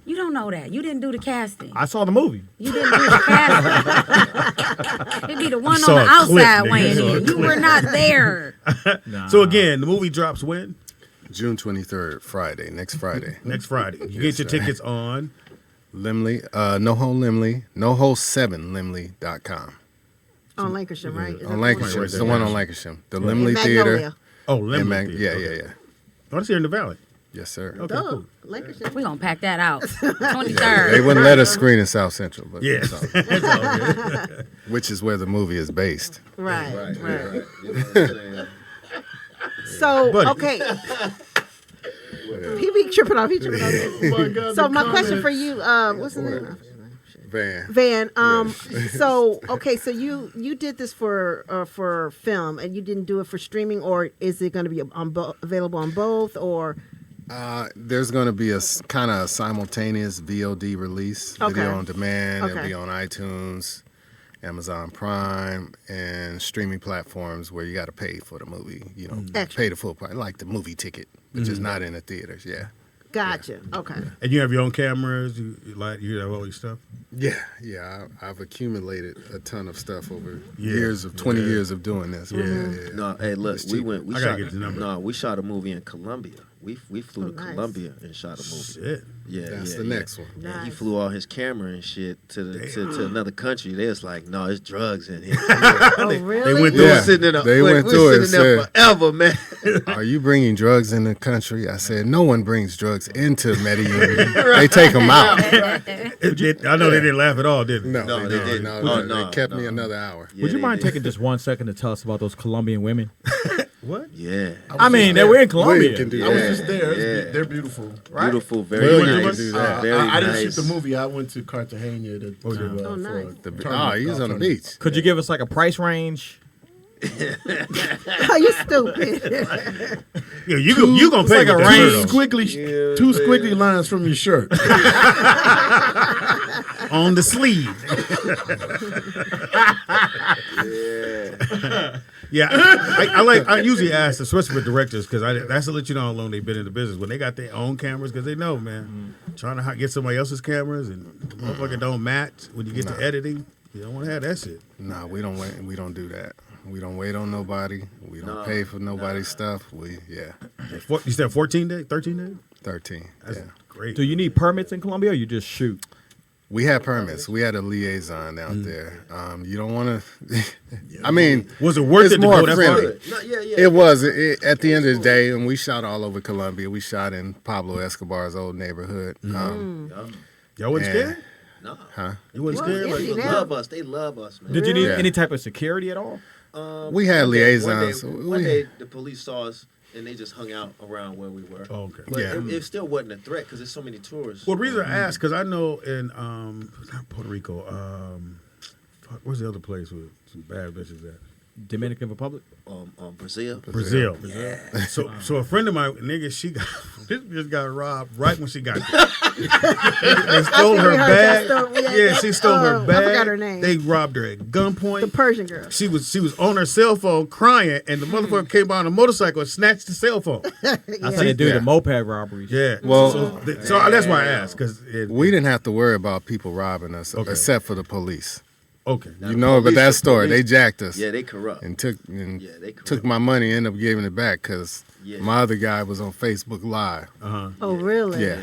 G: You don't know that. You didn't do the casting.
J: I saw the movie.
G: You didn't do the casting. It'd be the one on
A: saw
G: the
A: a clip,
G: outside
A: nigga.
G: weighing
A: You saw a
G: in. You were not there.
J: Nah.
A: So again, the movie drops when?
D: June 23rd, Friday, next Friday.
A: Next Friday. You
D: Yes,
A: get your
D: sir.
A: tickets on.
D: Limley, noho7limley.com.
E: On Lancashire, right? Is that
D: On
E: the
D: Lancashire,
E: one?
D: it's the one on Lancashire. The
E: In
D: Limley
E: Magnolia.
D: Theater.
A: Oh,
D: in
A: Lemon.
D: Yeah, yeah, yeah.
A: Oh, that's here in the Valley.
D: Yes, sir.
A: Okay,
E: Duh,
A: cool.
E: Lancashire.
G: We're going to pack that out.
D: They
G: 23rd.
D: wouldn't let us screen in South Central, but
A: Yes.
D: that's all good. Which is where the movie is based.
E: Right.
I: Right. You know what I'm saying?
E: So,
A: Buddy.
E: okay. He be tripping off. He tripping off.
F: my God,
E: So
F: the
E: my question
F: comments.
E: for you, what's the name?
D: Van.
E: Van. So okay, so you did this for film, and you didn't do it for streaming, or is it going to be available on both, or?
D: There's going to be a kind of simultaneous VOD release,
E: Okay.
D: video on demand. It'll
E: Okay.
D: be on iTunes, Amazon Prime, and streaming platforms where you got to pay for the movie. You know,
E: Extra.
D: pay the full price, like the movie ticket, which is not in the theaters. Yeah.
E: Gotcha. Okay.
A: And you have your own cameras. You have all your stuff.
D: Yeah. I've accumulated a ton of stuff over
A: Yeah.
D: years of 20 years of doing this.
A: Yeah.
I: No, hey, look,
D: It's
I: we
D: cheap.
I: went. We
A: I gotta
I: shot.
A: get the number.
I: No, we shot a movie in Colombia. We flew
E: Oh,
I: to
E: nice.
I: Colombia and shot a movie.
A: Shit.
I: Yeah,
D: That's
I: yeah,
D: the
I: yeah.
D: next one.
I: Yeah, he
E: Nice.
I: flew all his camera and shit to another country. They was like, no, it's drugs in here.
E: Oh, really?
A: They went
I: We
A: through
I: was
D: Yeah.
I: sitting in there.
D: They went
I: we
D: through it
I: was sitting there
D: and
I: forever, man.
D: Are you bringing drugs in the country? I said, no one brings drugs into Medellin. They take them out.
A: I know they didn't laugh at all, did they?
I: No, they didn't.
D: No,
I: Oh,
D: they
I: no,
D: kept
I: no.
D: me another hour.
I: Yeah,
J: Would you
I: they
J: mind
I: did.
J: taking just 1 second to tell us about those Colombian women?
A: What?
I: Yeah,
J: I mean, they were in
D: William
J: Colombia.
D: can do
F: I was
D: that.
F: just there.
I: Yeah.
F: They're beautiful.
I: beautiful, very
D: William
I: nice.
D: can do that.
I: Very
F: I didn't
I: nice.
F: shoot the movie. I went to Cartagena to
E: Oh, nice.
F: for a
D: He was on the beach.
J: Could you give us like a price range?
E: Oh, you stupid.
A: Yeah, you gonna pay
J: like a
A: with that
J: range.
A: shirt
F: Two squiggly lines from your shirt.
A: on the sleeve. Yeah, I usually ask, especially with directors, because that's to let you know how long they've been in the business. When they got their own cameras, because they know, man, trying to get somebody else's cameras and the motherfucker don't match when you get to editing. You don't want to have that shit.
D: No, we don't wait. We don't do that. We don't wait on nobody. We don't pay for nobody's stuff.
A: You said 14 days, 13 days?
D: 13.
A: That's
D: Yeah.
A: great.
J: Do you need permits in Colombia, or you just shoot?
D: We had permits. We had a liaison out there. You don't want to. I mean,
A: Was it worth
D: it's
A: it to
D: more
A: go that
D: friendly.
A: far?
I: No, yeah.
D: It was. At the end of the day, and we shot all over Colombia. We shot in Pablo Escobar's old neighborhood.
A: Y'all wasn't
D: Yeah.
A: scared?
I: No,
A: You wasn't
E: Well,
A: scared?
E: yeah,
A: Like,
I: they
E: Yeah.
I: love us. They love us, man.
J: Did you need
D: Yeah.
J: any type of security at all?
D: We had
I: One day-
D: liaisons.
I: One day, the police saw us and they just hung out around where we were.
A: Oh, okay.
I: But
D: Yeah.
I: it still wasn't a threat because there's so many tourists.
A: Well, the reason I asked, because I know in not Puerto Rico, where's the other place with some bad bitches at?
J: Dominican Republic?
I: Brazil.
A: Brazil. So a friend of mine, nigga, she got this bitch got robbed right when she got there. They stole
E: I
A: her
E: think we heard
A: bag.
E: that story.
A: Yeah, she stole her
E: I
A: bag.
E: forgot her name.
A: They robbed her at gunpoint.
E: The Persian girl.
A: She was on her cell phone crying, and the motherfucker came by on a motorcycle and snatched the cell phone.
J: That's how they do
D: Yeah.
J: the moped robberies.
A: Yeah.
D: Well-
A: so that's why I asked, because
D: We didn't have to worry about people robbing us,
A: Okay.
D: except for the police.
A: okay.
D: You know about that story? They jacked us.
I: Yeah, they corrupt.
D: and took
I: they corrupt.
D: took my money and ended up giving it back because
I: Yeah.
D: my other guy was on Facebook Live.
E: Oh, really?
D: Yeah,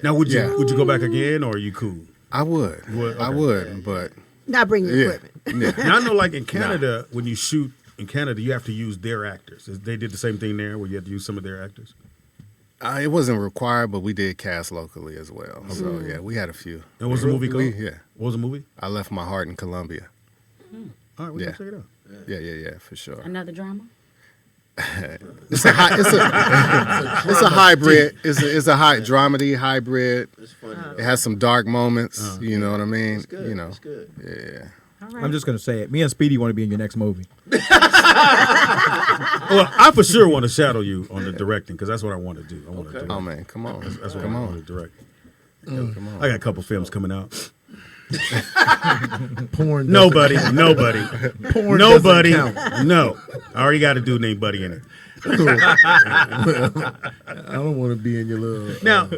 A: Now would you
D: Yeah.
A: go back again, or are you cool?
D: I would.
A: would?
D: I
A: Okay.
D: would, but
E: Not bringing
D: yeah,
E: equipment.
D: yeah.
A: Now I know, like in Canada, when you shoot in Canada, you have to use their actors. They did the same thing there, where you had to use some of their actors.
D: It wasn't required, but we did cast locally as well. So yeah, we had a few.
A: And what was the movie called?
D: Yeah,
A: What was the movie?
D: I left my heart in Colombia.
A: All right, we
D: Yeah.
A: can check it out.
D: Yeah, for sure.
G: Another drama?
D: It's a hybrid. It's a high dramedy hybrid.
I: It's funny.
D: It has some dark moments. You know what I mean?
I: It's good.
D: You know.
I: It's good.
D: Yeah.
G: All right.
J: I'm just gonna say it. Me and Speedy want to be in your next movie.
A: Well, I for sure want to shadow you on the directing because that's what I want to do. I want to do.
D: Oh man, come on.
A: That's what
D: Come
A: I
D: on.
A: want to direct.
D: Come on.
A: I got a couple films coming out.
F: Porn.
A: Nobody.
F: Porn
A: Nobody.
F: doesn't count.
A: No. I already got a dude named Buddy in it.
F: I don't want to be in your little.
A: Now,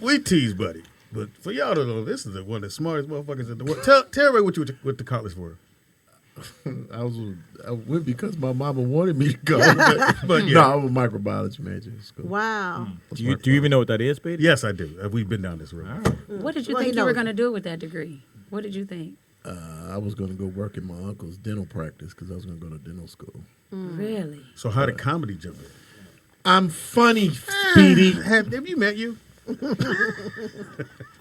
A: we tease Buddy, but for y'all to know, this is one of the smartest motherfuckers in the world. Tell Ray what you went to college for.
F: I went because my mama wanted me to go. But
A: yeah.
F: no, I'm a microbiology major in school.
E: Wow.
J: Do you even know what that is, Speedy?
A: Yes, I do. We've been down this road.
G: What did you
E: Well,
G: think
E: he
G: you were
E: knows.
G: going to do with that degree? What did you think?
F: I was going to go work in my uncle's dental practice because I was going to go to dental school.
G: Really?
A: So how did comedy jump in?
F: I'm funny, Speedy.
A: Have you met you?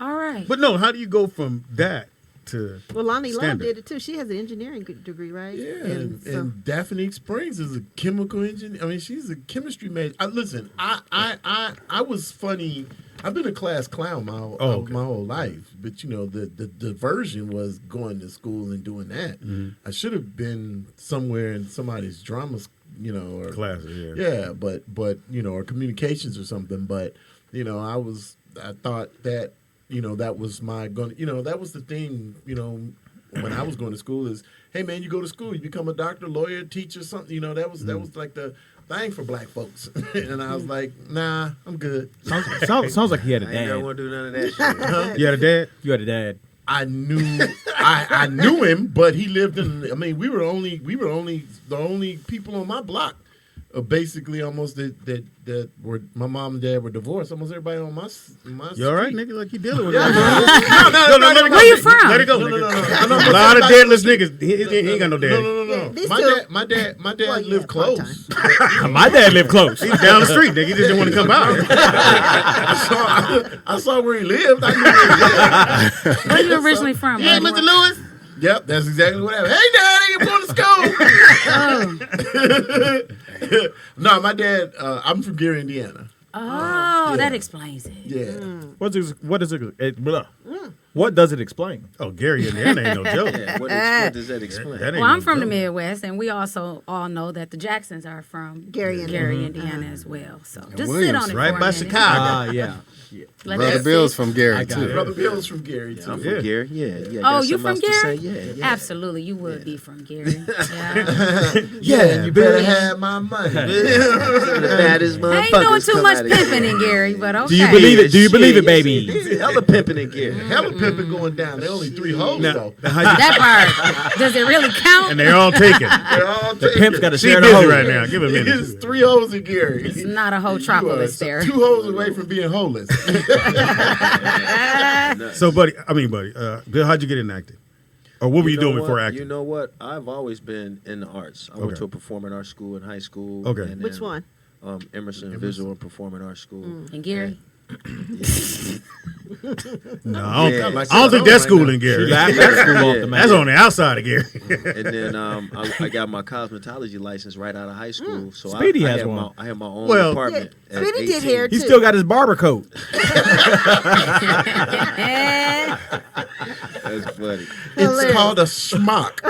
G: All right.
A: But no, how do you go from that to
E: Well, Lonnie Love
A: stand-up?
E: did it too. She has an engineering degree, right?
F: Yeah,
E: And so-
F: and Daphne Springs is a chemical engineer. I mean, she's a chemistry major. Listen, I was funny. I've been a class clown my whole life, but you know the diversion was going to school and doing that. I should have been somewhere in somebody's drama, or
A: Classes,
F: yeah, but you know, or communications or something. But you know, I thought that. That was that was the thing, when I was going to school is, hey man, you go to school, you become a doctor, lawyer, teacher, something, that was like the thing for black folks. And I was like, nah, I'm good.
J: Sounds like he had a
I: I ain't
J: dad.
I: want to do none of that shit.
A: You had a dad?
J: You had a dad.
F: I knew I knew him, but he lived in, we were the only people on my block. Basically, almost that were my mom and dad were divorced. Almost everybody on my
A: You all right,
F: street.
A: nigga? Like you dealing with it?
F: No,
A: let it go.
G: Where you from?
A: Let it go,
F: No,
A: nigga.
F: no.
A: A lot of deadless niggas. He ain't got no dad.
F: No.
E: These
F: My
E: two-
F: dad
E: Well,
F: lived
E: yeah,
F: close.
J: My dad lived close.
A: He's down the street, nigga. He just didn't want to come out.
F: I saw where he lived. I knew where he lived.
G: Where you originally from?
A: Hey, Mr. Lewis.
F: Yep, that's exactly what happened. Hey, Daddy, I'm going to school. No, my dad. I'm from Gary, Indiana.
G: Oh, that explains it.
F: Yeah.
J: What does it explain?
A: Oh, Gary, Indiana ain't no joke.
I: Yeah, what does that explain?
A: That ain't
G: Well, I'm
A: no
G: from the
A: joke.
G: Midwest, and we also all know that the Jacksons are from
E: Gary,
G: Indiana as well. So just sit
D: Williams,
G: on it
A: right
G: for
A: by
G: a minute.
A: Chicago.
J: Yeah.
G: Let
D: Brother
G: that
D: Bill's
G: sit.
D: from Gary
J: I got
D: too.
J: it.
F: Brother Bill's from Gary, too.
I: I'm from Gary. Yeah.
G: Oh,
I: got
G: you
I: something
G: from
I: else to
G: Gary?
I: say? Yeah.
G: Absolutely, you would be from Gary. Yeah.
F: Yeah, you better have my money.
I: The baddest
G: I
I: motherfuckers
G: ain't doing too
I: come
G: much
I: out of
G: pimping
I: Gary.
G: in Gary, but okay.
J: Do you believe it? Do you believe it, baby?
I: There's hella pimping in Gary.
F: Hella pimping going down. There only 3 hoes, though.
G: That part, does it really count?
A: And they're all taken.
F: They're all
J: The pimp's got to
A: She
J: share the
A: busy
J: hose.
A: right now. Give a minute.
F: It's 3 hoes in Gary.
G: It's not a whole
F: You are
G: tropolis there.
F: 2 hoes away from being homeless.
A: So, buddy, Bill, how'd you get into acting? Or what were you doing before acting?
I: You know what? I've always been in the arts. I went
A: Okay.
I: to a performing arts school in high school.
A: Okay.
I: and
E: Which
I: then,
E: one?
I: Emerson Visual and Performing Arts School.
G: And Gary?
A: No, I
I: Yeah.
A: don't think that's school in
J: She
A: Gary.
J: laughed that school off the
A: That's
J: man.
A: on the outside of Gary.
I: And then I got my cosmetology license right out of high school. So
J: Speedy
I: I
J: has
I: had
J: one.
I: I had my own
A: Well,
I: apartment.
E: Yeah,
I: at
E: Speedy did
I: 18.
E: hair,
J: He
E: too.
J: still got his barber coat.
I: That's funny.
F: It's called a smock.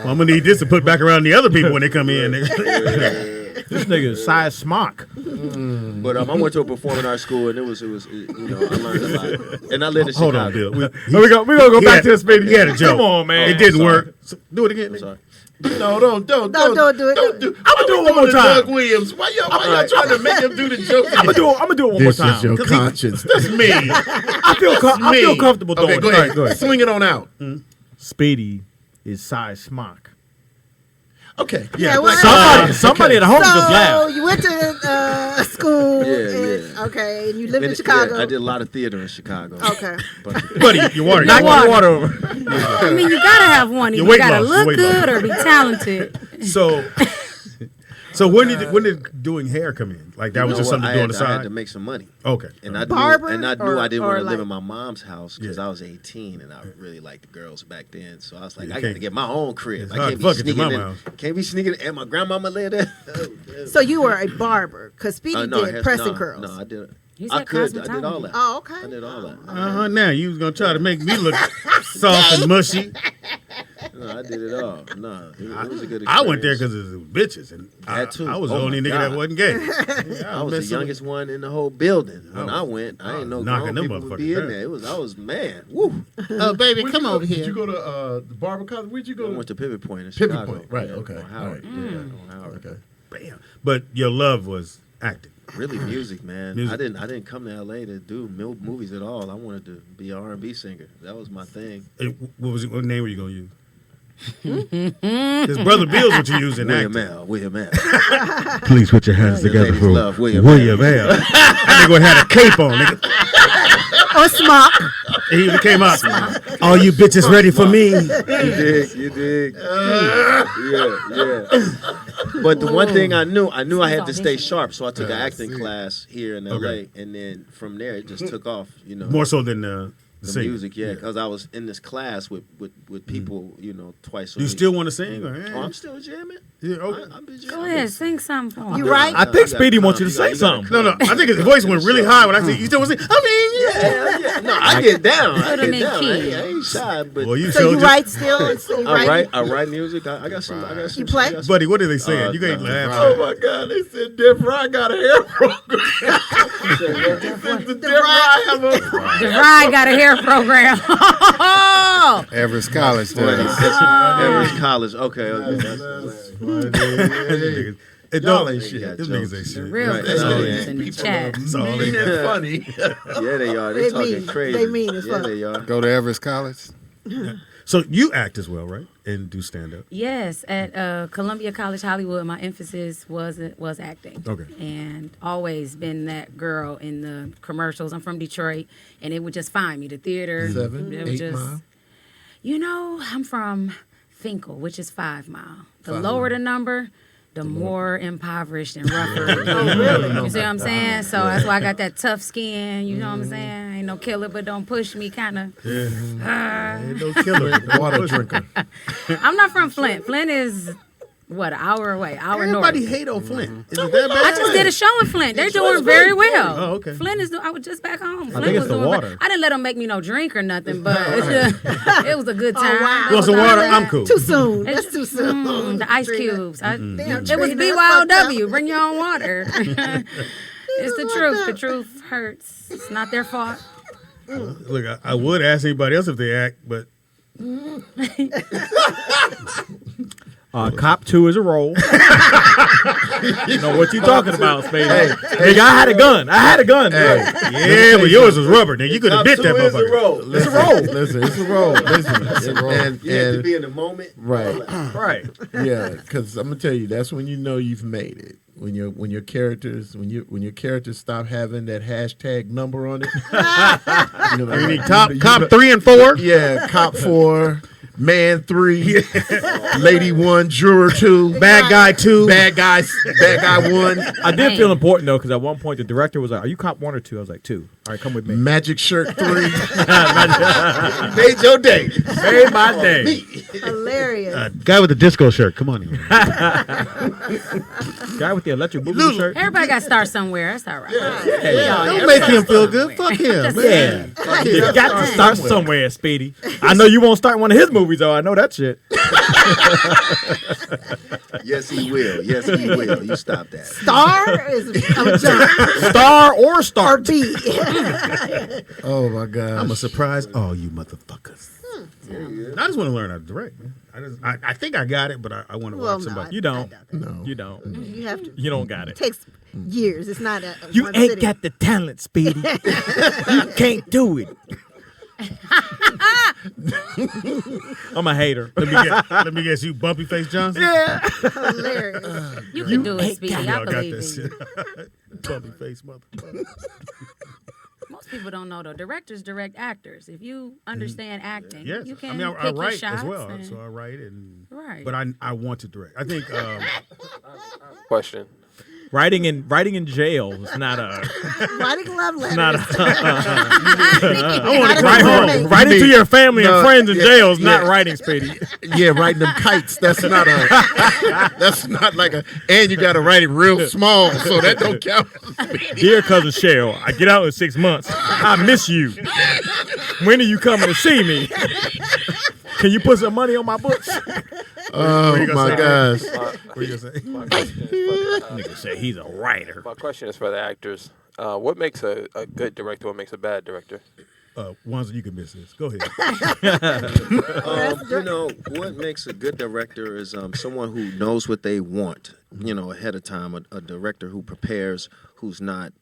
A: I'm gonna need this to put back around the other people when they come in.
J: This nigga is size smock.
I: But I went to a performing arts school, and it was I learned a lot. And I lived in
A: Hold
I: Chicago.
A: on, Bill.
J: We're gonna go back to the Speedy.
A: He had a joke.
J: Come on, man.
A: It didn't
I: Sorry.
A: work. So, do it again.
I: I'm sorry.
F: No, don't do it.
E: do it.
F: Don't do.
J: I'ma do it one more time.
F: Doug Williams. Why y'all trying to make him do the joke?
J: I'm gonna do it one more
F: This
J: time.
F: is your conscience. That's me.
J: I feel comfortable doing
F: Okay,
J: it.
F: go
J: All
F: ahead.
J: right, go ahead.
F: Swing it on out.
J: Speedy is size smock.
F: Okay.
E: Yeah, well,
J: Somebody at home just
E: so
J: laughed.
E: you went to school.
I: Yeah.
E: Okay, and you lived in
I: And,
E: Chicago.
I: yeah, I did a lot of theater in Chicago.
E: Okay.
I: But
A: Buddy, you water.
J: Knock
G: water.
J: your water over.
G: I mean, you gotta have one.
A: Your
G: You
A: weight
G: gotta
A: loss,
G: look
A: weight
G: good
A: loss.
G: or be talented.
A: So,
B: So when did doing hair come in? Like that was just something to do on the
I: I had
B: side.
I: to make some money.
B: Okay.
I: And I
E: Barber
I: knew I
E: or
I: didn't want to
E: like-
I: live in my mom's house because I was 18 and I really liked the girls back then. So I was like,
B: Yeah,
I: I got to get my own crib.
B: it's
I: I
B: hard
I: can't
B: to
I: be
B: fuck at your
I: sneaking
B: mama's house.
I: Can't be sneaking. And my grandmama lived there.
E: So you were a barber because Speedy
I: No,
E: did pressing
I: no,
E: curls.
I: No, I didn't.
G: He
I: I
G: said
I: could. I did all
G: cosmetology.
I: that.
E: Oh, okay.
I: I did all that.
B: Now you was gonna try to make me look soft and mushy.
I: No, I did it all. No, it was a good experience.
B: I went there because it was bitches, and
I: That too.
B: I was the
I: Oh
B: only
I: my
B: nigga that
I: God.
B: wasn't gay.
I: I was the youngest one in the whole building. When I went, I didn't know
B: knocking
I: grown
B: them
I: people would
B: motherfuckers
I: be in
B: down.
I: there. I was man. Woo.
B: Oh, baby,
F: Where'd
B: come
F: you go-
B: over here.
F: Did you go to the barber college? Where'd you go?
I: I went to Pivot Point in
F: Pivot
I: Chicago.
F: Point, right?
I: Yeah,
F: Okay,
I: on Howard.
F: all right.
I: Yeah, on Howard.
F: Okay.
B: Bam. But your love was acting.
I: Really, music, man.
B: Music.
I: I didn't come to LA to do movies at all. I wanted to be an R&B singer. That was my thing.
B: What name were you gonna use? His brother Bill's what you use in
I: William
B: acting.
I: L. William L.
B: Please put your hands
I: Your ladies love William
B: L. That nigga had a cape on, nigga.
E: Or smock.
B: He even came out. All you bitches ready for me?
I: You dig. Yeah. But the one thing I knew I had to stay sharp, so I took an acting class here in LA,
B: Okay.
I: and then from there it just took off. You know,
B: More so than the singing.
I: music, yeah, because I was in this class with people, twice a
B: Do you
I: week.
B: still want to sing? Or,
I: Oh, I'm still jamming.
B: Yeah, okay.
I: I'm been
G: Go
I: jamming.
G: ahead, sing something for him.
E: You right?
J: I think Speedy wants you to say something.
B: No, I think his voice went really high when I said, you still want to sing?
I: Yeah. No, I get down. I
G: Put 'em
I: get
G: in
I: down.
G: key.
I: I ain't shy, but
B: Well, you
E: So
B: showed
E: you
B: your-
E: write still? So you write?
I: I write music. I got some.
E: You play?
I: I got some-
B: Buddy, what are they saying? You can't laugh.
F: Oh my God! They said Dev Fry got a hair program.
G: DeVry got a hair program.
D: Everest College. There.
I: Everest College. Okay.
B: It
F: Y'all
B: don't
F: ain't shit.
B: Them niggas ain't shit.
G: Real
I: Right.
G: Christians in the chat.
B: That's all
F: Mean
B: they
F: and funny.
I: Yeah, they are. They
E: They
I: talking
E: mean.
I: crazy.
E: They mean as
I: Yeah,
E: fuck.
I: they are.
D: Go to Everest College.
B: So you act as well, right? And do stand up.
G: Yes, at Columbia College Hollywood, my emphasis was acting.
B: Okay.
G: And always been that girl in the commercials. I'm from Detroit, and it would just find me. The theater.
F: 7,
G: it was
F: 8 mile.
G: You know, I'm from Finkel, which is 5 Mile. The lower the number, the more impoverished and rougher it is. You see what I'm saying? So that's why I got that tough skin. You know what I'm saying? Ain't no killer, but don't push me kind of.
B: Ain't no killer.
F: Water drinker.
G: I'm not from Flint. Flint is, what, an hour away, hour
B: Everybody
G: north.
B: hate on Flint. Is it that bad?
G: I just did a show in Flint. They're doing very well.
B: Oh, okay.
G: Flint is. I was just back home. Flint
J: think it's
G: was
J: the
G: doing.
J: water.
G: I didn't let them make me no drink or nothing, but it was a good time.
E: wow.
B: You want some water? I'm cool.
E: Too soon. That's too soon.
G: The ice
E: Trina.
G: cubes.
E: Damn,
G: It was
E: Trina, that's fucked
G: BYOW.
E: up.
G: Bring your own water. It's the truth. The truth hurts. It's not their fault.
B: Look, I would ask anybody else if they act, but
J: Cop 2 is a role. You know what you talking about, Speedy? Nigga, I had a gun.
B: yeah, but yours was rubber. Nigga, you could have bit that motherfucker.
F: It's a roll. Listen, it's a roll. Listen, and
I: You have to be in the moment.
F: right,
J: Right.
F: yeah. Because I'm gonna tell you, that's when you know you've made it. When your characters stop having that hashtag number on it. You know,
B: You need
F: like,
B: cop 3 and 4.
F: Yeah, cop 4, man 3, lady 1, juror 2,
B: Bad guy 2.
F: bad guy 1,
J: I did feel important, though, because at one point the director was like, are you cop 1 or 2? I was like, 2. All right, come with me.
F: magic shirt 3.
I: Made your day.
J: Made my day.
E: Hilarious.
B: Guy with the disco shirt. Come on here.
J: Guy with the electric boogaloo shirt.
G: Everybody got to start somewhere. That's all right.
B: Don't make him feel good. Fuck him.
J: Yeah. You got to start somewhere, Speedy. I know you won't start one of his movies, though. I know that shit.
I: Yes, he will. Yes, he will. You stop that.
E: Star is a jump.
J: Star or
E: Or
J: start.
E: B.
F: Oh my god.
B: I'm gonna surprise all you motherfuckers. I just want to learn how to direct, man. I think I got it, but I want to
E: Well,
B: watch
E: no,
B: somebody.
J: You don't.
F: No.
J: You don't.
E: You have to.
J: You don't got
E: It
J: it.
E: takes years. It's not a
J: You
E: one
J: ain't
E: sitting.
J: got the talent, Speedy. You can't do it. I'm a hater.
B: Let me guess, you Bumpy Face Johnson?
E: Hilarious.
G: You can do it, Speedy. I
B: Y'all got
G: believe
B: that
G: in you.
B: shit. Bumpy Face motherfucker.
G: Most people don't know, though. Directors direct actors. If you understand acting,
B: Yes,
G: you can
B: I mean I
G: pick your
B: write
G: shots
B: as well,
G: and-
B: so I write and
G: Right.
B: But I want to direct. I think
H: question.
J: Writing in jail is not a.
E: Writing love letters.
J: Not a
E: I
B: want to
E: write
B: home.
J: writing to your family and friends in
F: yeah,
J: jail is not
F: yeah.
J: writing, Speedy.
F: Yeah, writing them kites. That's not that's not like a. And you got to write it real small, so that don't count.
J: Dear cousin Cheryl, I get out in 6 months. I miss you. When are you coming to see me? Can you put some money on my books?
F: Oh my gosh.
B: What are you gonna say?
H: My question is for
J: Nigga say he's a writer.
H: my question is for the actors. What makes a good director? What makes a bad director?
B: Wanzer, you can miss this. Go ahead.
I: You know, what makes a good director is someone who knows what they want, you know, ahead of time. A director who prepares, who's not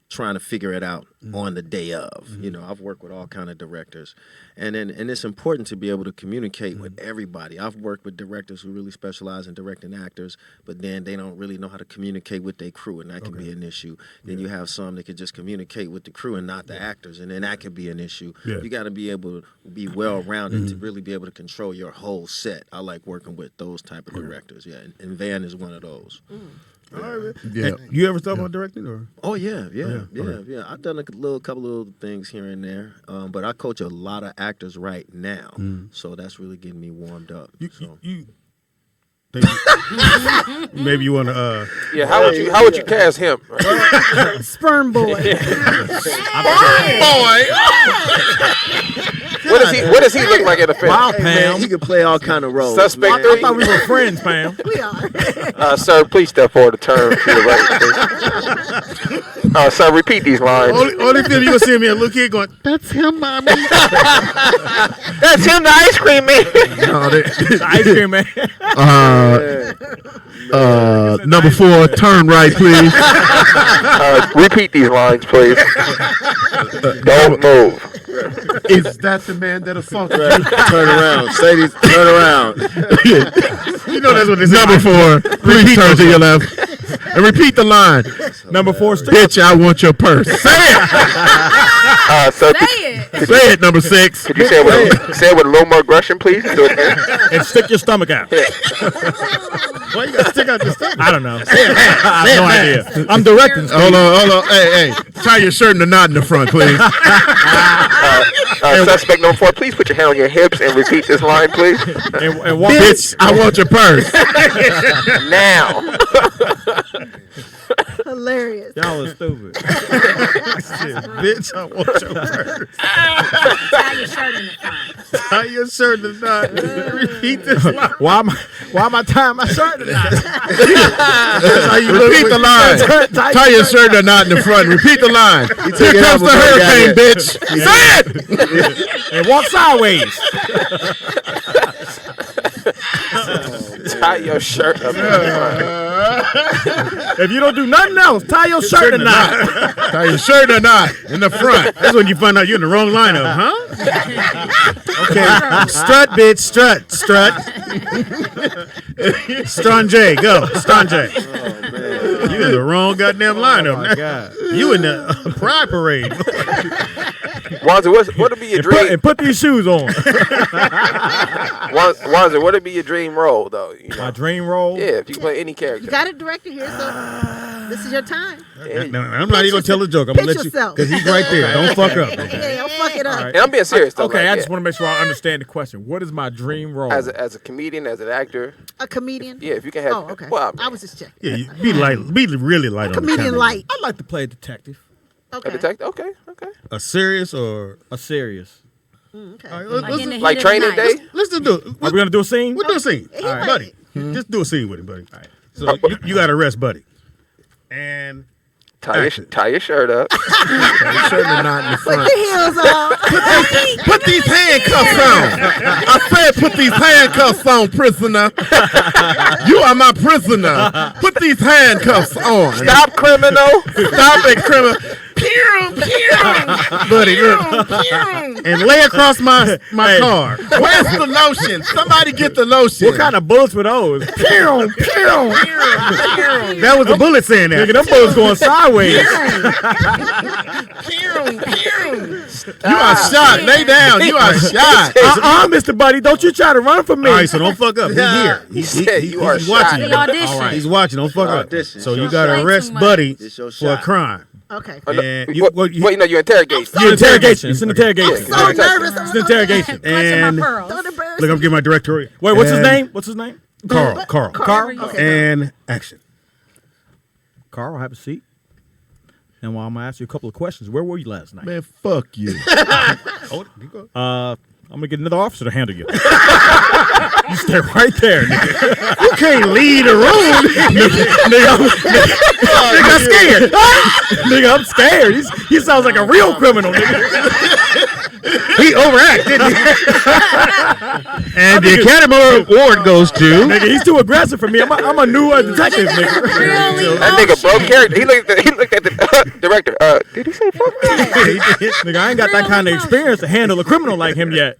I: trying to figure it out on the day of. You know, I've worked with all kind of directors, and it's important to be able to communicate with everybody. I've worked with directors who really specialize in directing actors, but then they don't really know how to communicate with their crew, and that can be an issue. Then you have some that can just communicate with the crew and not the actors, and then that could be an issue.
B: Yeah.
I: You got to be able to be well-rounded to really be able to control your whole set. I like working with those type of directors, and Van is one of those.
B: All right, man.
F: Yeah.
B: And you ever thought about directing or?
I: Oh yeah.
B: Okay.
I: I've done couple little things here and there, but I coach a lot of actors right now, so that's really getting me warmed up.
B: You
A: Think maybe you want to.
H: Yeah, how would you cast him?
E: Sperm boy.
H: What does he look like in the film?
J: Wow,
I: Hey,
J: Pam.
I: man, he can play all kind of roles.
H: Suspect
I: man.
H: 3?
J: I thought we were friends, Pam.
E: We are.
H: Sir, please step forward to turn to the right, please. Sir, repeat these lines.
B: Only film you gonna see me a little kid going,
F: That's him, mommy.
H: That's him, the ice cream man.
F: No,
J: The ice cream man.
F: number 4, turn right, please.
H: Repeat these lines, please. Don't move.
F: Is that the man that assaulted you?
I: Turn around, Sadie. Turn around.
B: you know that's what this
F: Number 4, please turn to your left. And repeat the line.
J: Number 4, stick
F: Bitch, I want your purse. Say it.
H: Sir,
F: Say it, number 6.
H: could you say it with a little more aggression, please? Do it again.
J: and stick your stomach out.
B: Why you gotta stick out your stomach?
J: I don't know. I have no idea. I'm directing.
F: Hold on. Hey. Tie your shirt and a knot in the front, please.
H: Suspect number 4, please put your hand on your hips and repeat this line, please.
J: And walk.
F: Bitch, I want your purse.
H: Now.
E: Hilarious.
J: Y'all are stupid.
B: Bitch, I want your purse.
G: Tie your shirt in the front.
B: Tie your shirt and not repeat this line.
J: Why am I tying my shirt tonight?
F: Repeat the line. Tie your shirt and a knot in the front. Repeat the line. Here comes the hurricane, bitch. Say it.
J: And walk sideways.
H: Tie your shirt up.
J: If you don't do nothing else, tie your shirt in a knot.
F: Tie your shirt or not in the front.
B: That's when you find out you're in the wrong lineup, huh? Okay, strut, bitch, strut. Strong go, Strong J. You in the wrong goddamn lineup.
J: my God.
B: You in the pride parade.
H: Wanzer, what'd be your dream?
J: And put these shoes on.
H: Wanzer, what'd be your dream role, though? You know?
J: My dream role.
H: Yeah, if you could play any
E: You
H: character.
E: got a director here, so this is your time.
B: No, I'm not even gonna tell a joke. I'm gonna
E: Pitch
B: let you,
E: yourself.
B: because he's right there. Don't fuck up.
E: Yeah, don't fuck it up.
H: And I'm being serious, though.
J: Okay,
H: like,
J: I just want to make sure I understand the question. What is my dream role?
H: as a comedian, as an actor.
E: A comedian?
H: Yeah, if you can have.
E: Oh, okay.
H: Well,
E: I was just checking.
B: Yeah, you be really light on the
E: Comedian
B: camera.
E: light.
J: I'd like to play a detective.
E: Okay.
H: a detective. Okay.
B: A serious or
J: A serious.
E: Okay.
B: all right,
G: Like in the
H: Like
G: heat of the
H: Training
G: night.
H: Day.
B: let's just do it.
J: Are we gonna do a scene?
B: We'll do a scene.
E: He
B: All right,
E: ready.
B: buddy. Just do a scene with him, buddy. All right. So you got to rest, buddy. And
H: Tie your shirt up.
F: Your shirt or not in the
E: Put
F: front.
E: your heels on.
F: Put these handcuffs on. I said put these handcuffs on, prisoner. You are my prisoner. Put these handcuffs on.
H: Stop, criminal.
F: Stop it, criminal.
B: buddy, look, and lay across my car.
F: Where's the lotion? Somebody get the lotion.
J: What kind of bullets were those?
B: That was a bullet saying
J: Nigga,
B: that.
J: them bullets going sideways.
F: are shot. Lay down. You are shot.
J: Mr. Buddy, don't you try to run from me.
A: All right, so don't fuck up. He's here.
H: He said you are
A: He's watching.
G: He auditioned.
A: All right. He's watching. Don't fuck up.
I: Audition.
A: So you
I: Show
A: got to
G: shot.
A: arrest
G: Too much.
A: Buddy
I: It's your
A: for a
I: shot.
A: crime.
E: Okay.
A: And
H: Wait, no, you interrogate.
J: It's an interrogation. It's an interrogation.
E: So nervous.
J: It's an interrogation.
G: Clutching
A: And
G: my pearls.
E: Don't embarrass
A: look, I'm getting my directorial.
J: Wait, what's his
A: And
J: name? What's his name?
A: Carl.
G: Carl.
E: Okay.
A: And action.
J: Carl, have a seat. And while I'm going to ask you a couple of questions, where were you last night?
F: Man, fuck you.
A: Hold it. You go.
J: I'm going to get another officer to handle you. You stay right there, nigga.
A: You can't leave the room.
J: Nigga, I'm scared. Nigga, I'm scared. He sounds like a real criminal, nigga.
A: He overacted, didn't he? And the Academy Award goes to.
J: Nigga, he's too aggressive for me. I'm a new detective, nigga.
G: Really?
H: That nigga broke character. He looked at the director. Did he say fuck me?
J: Nigga, I ain't got that kind of experience to handle a criminal like him yet.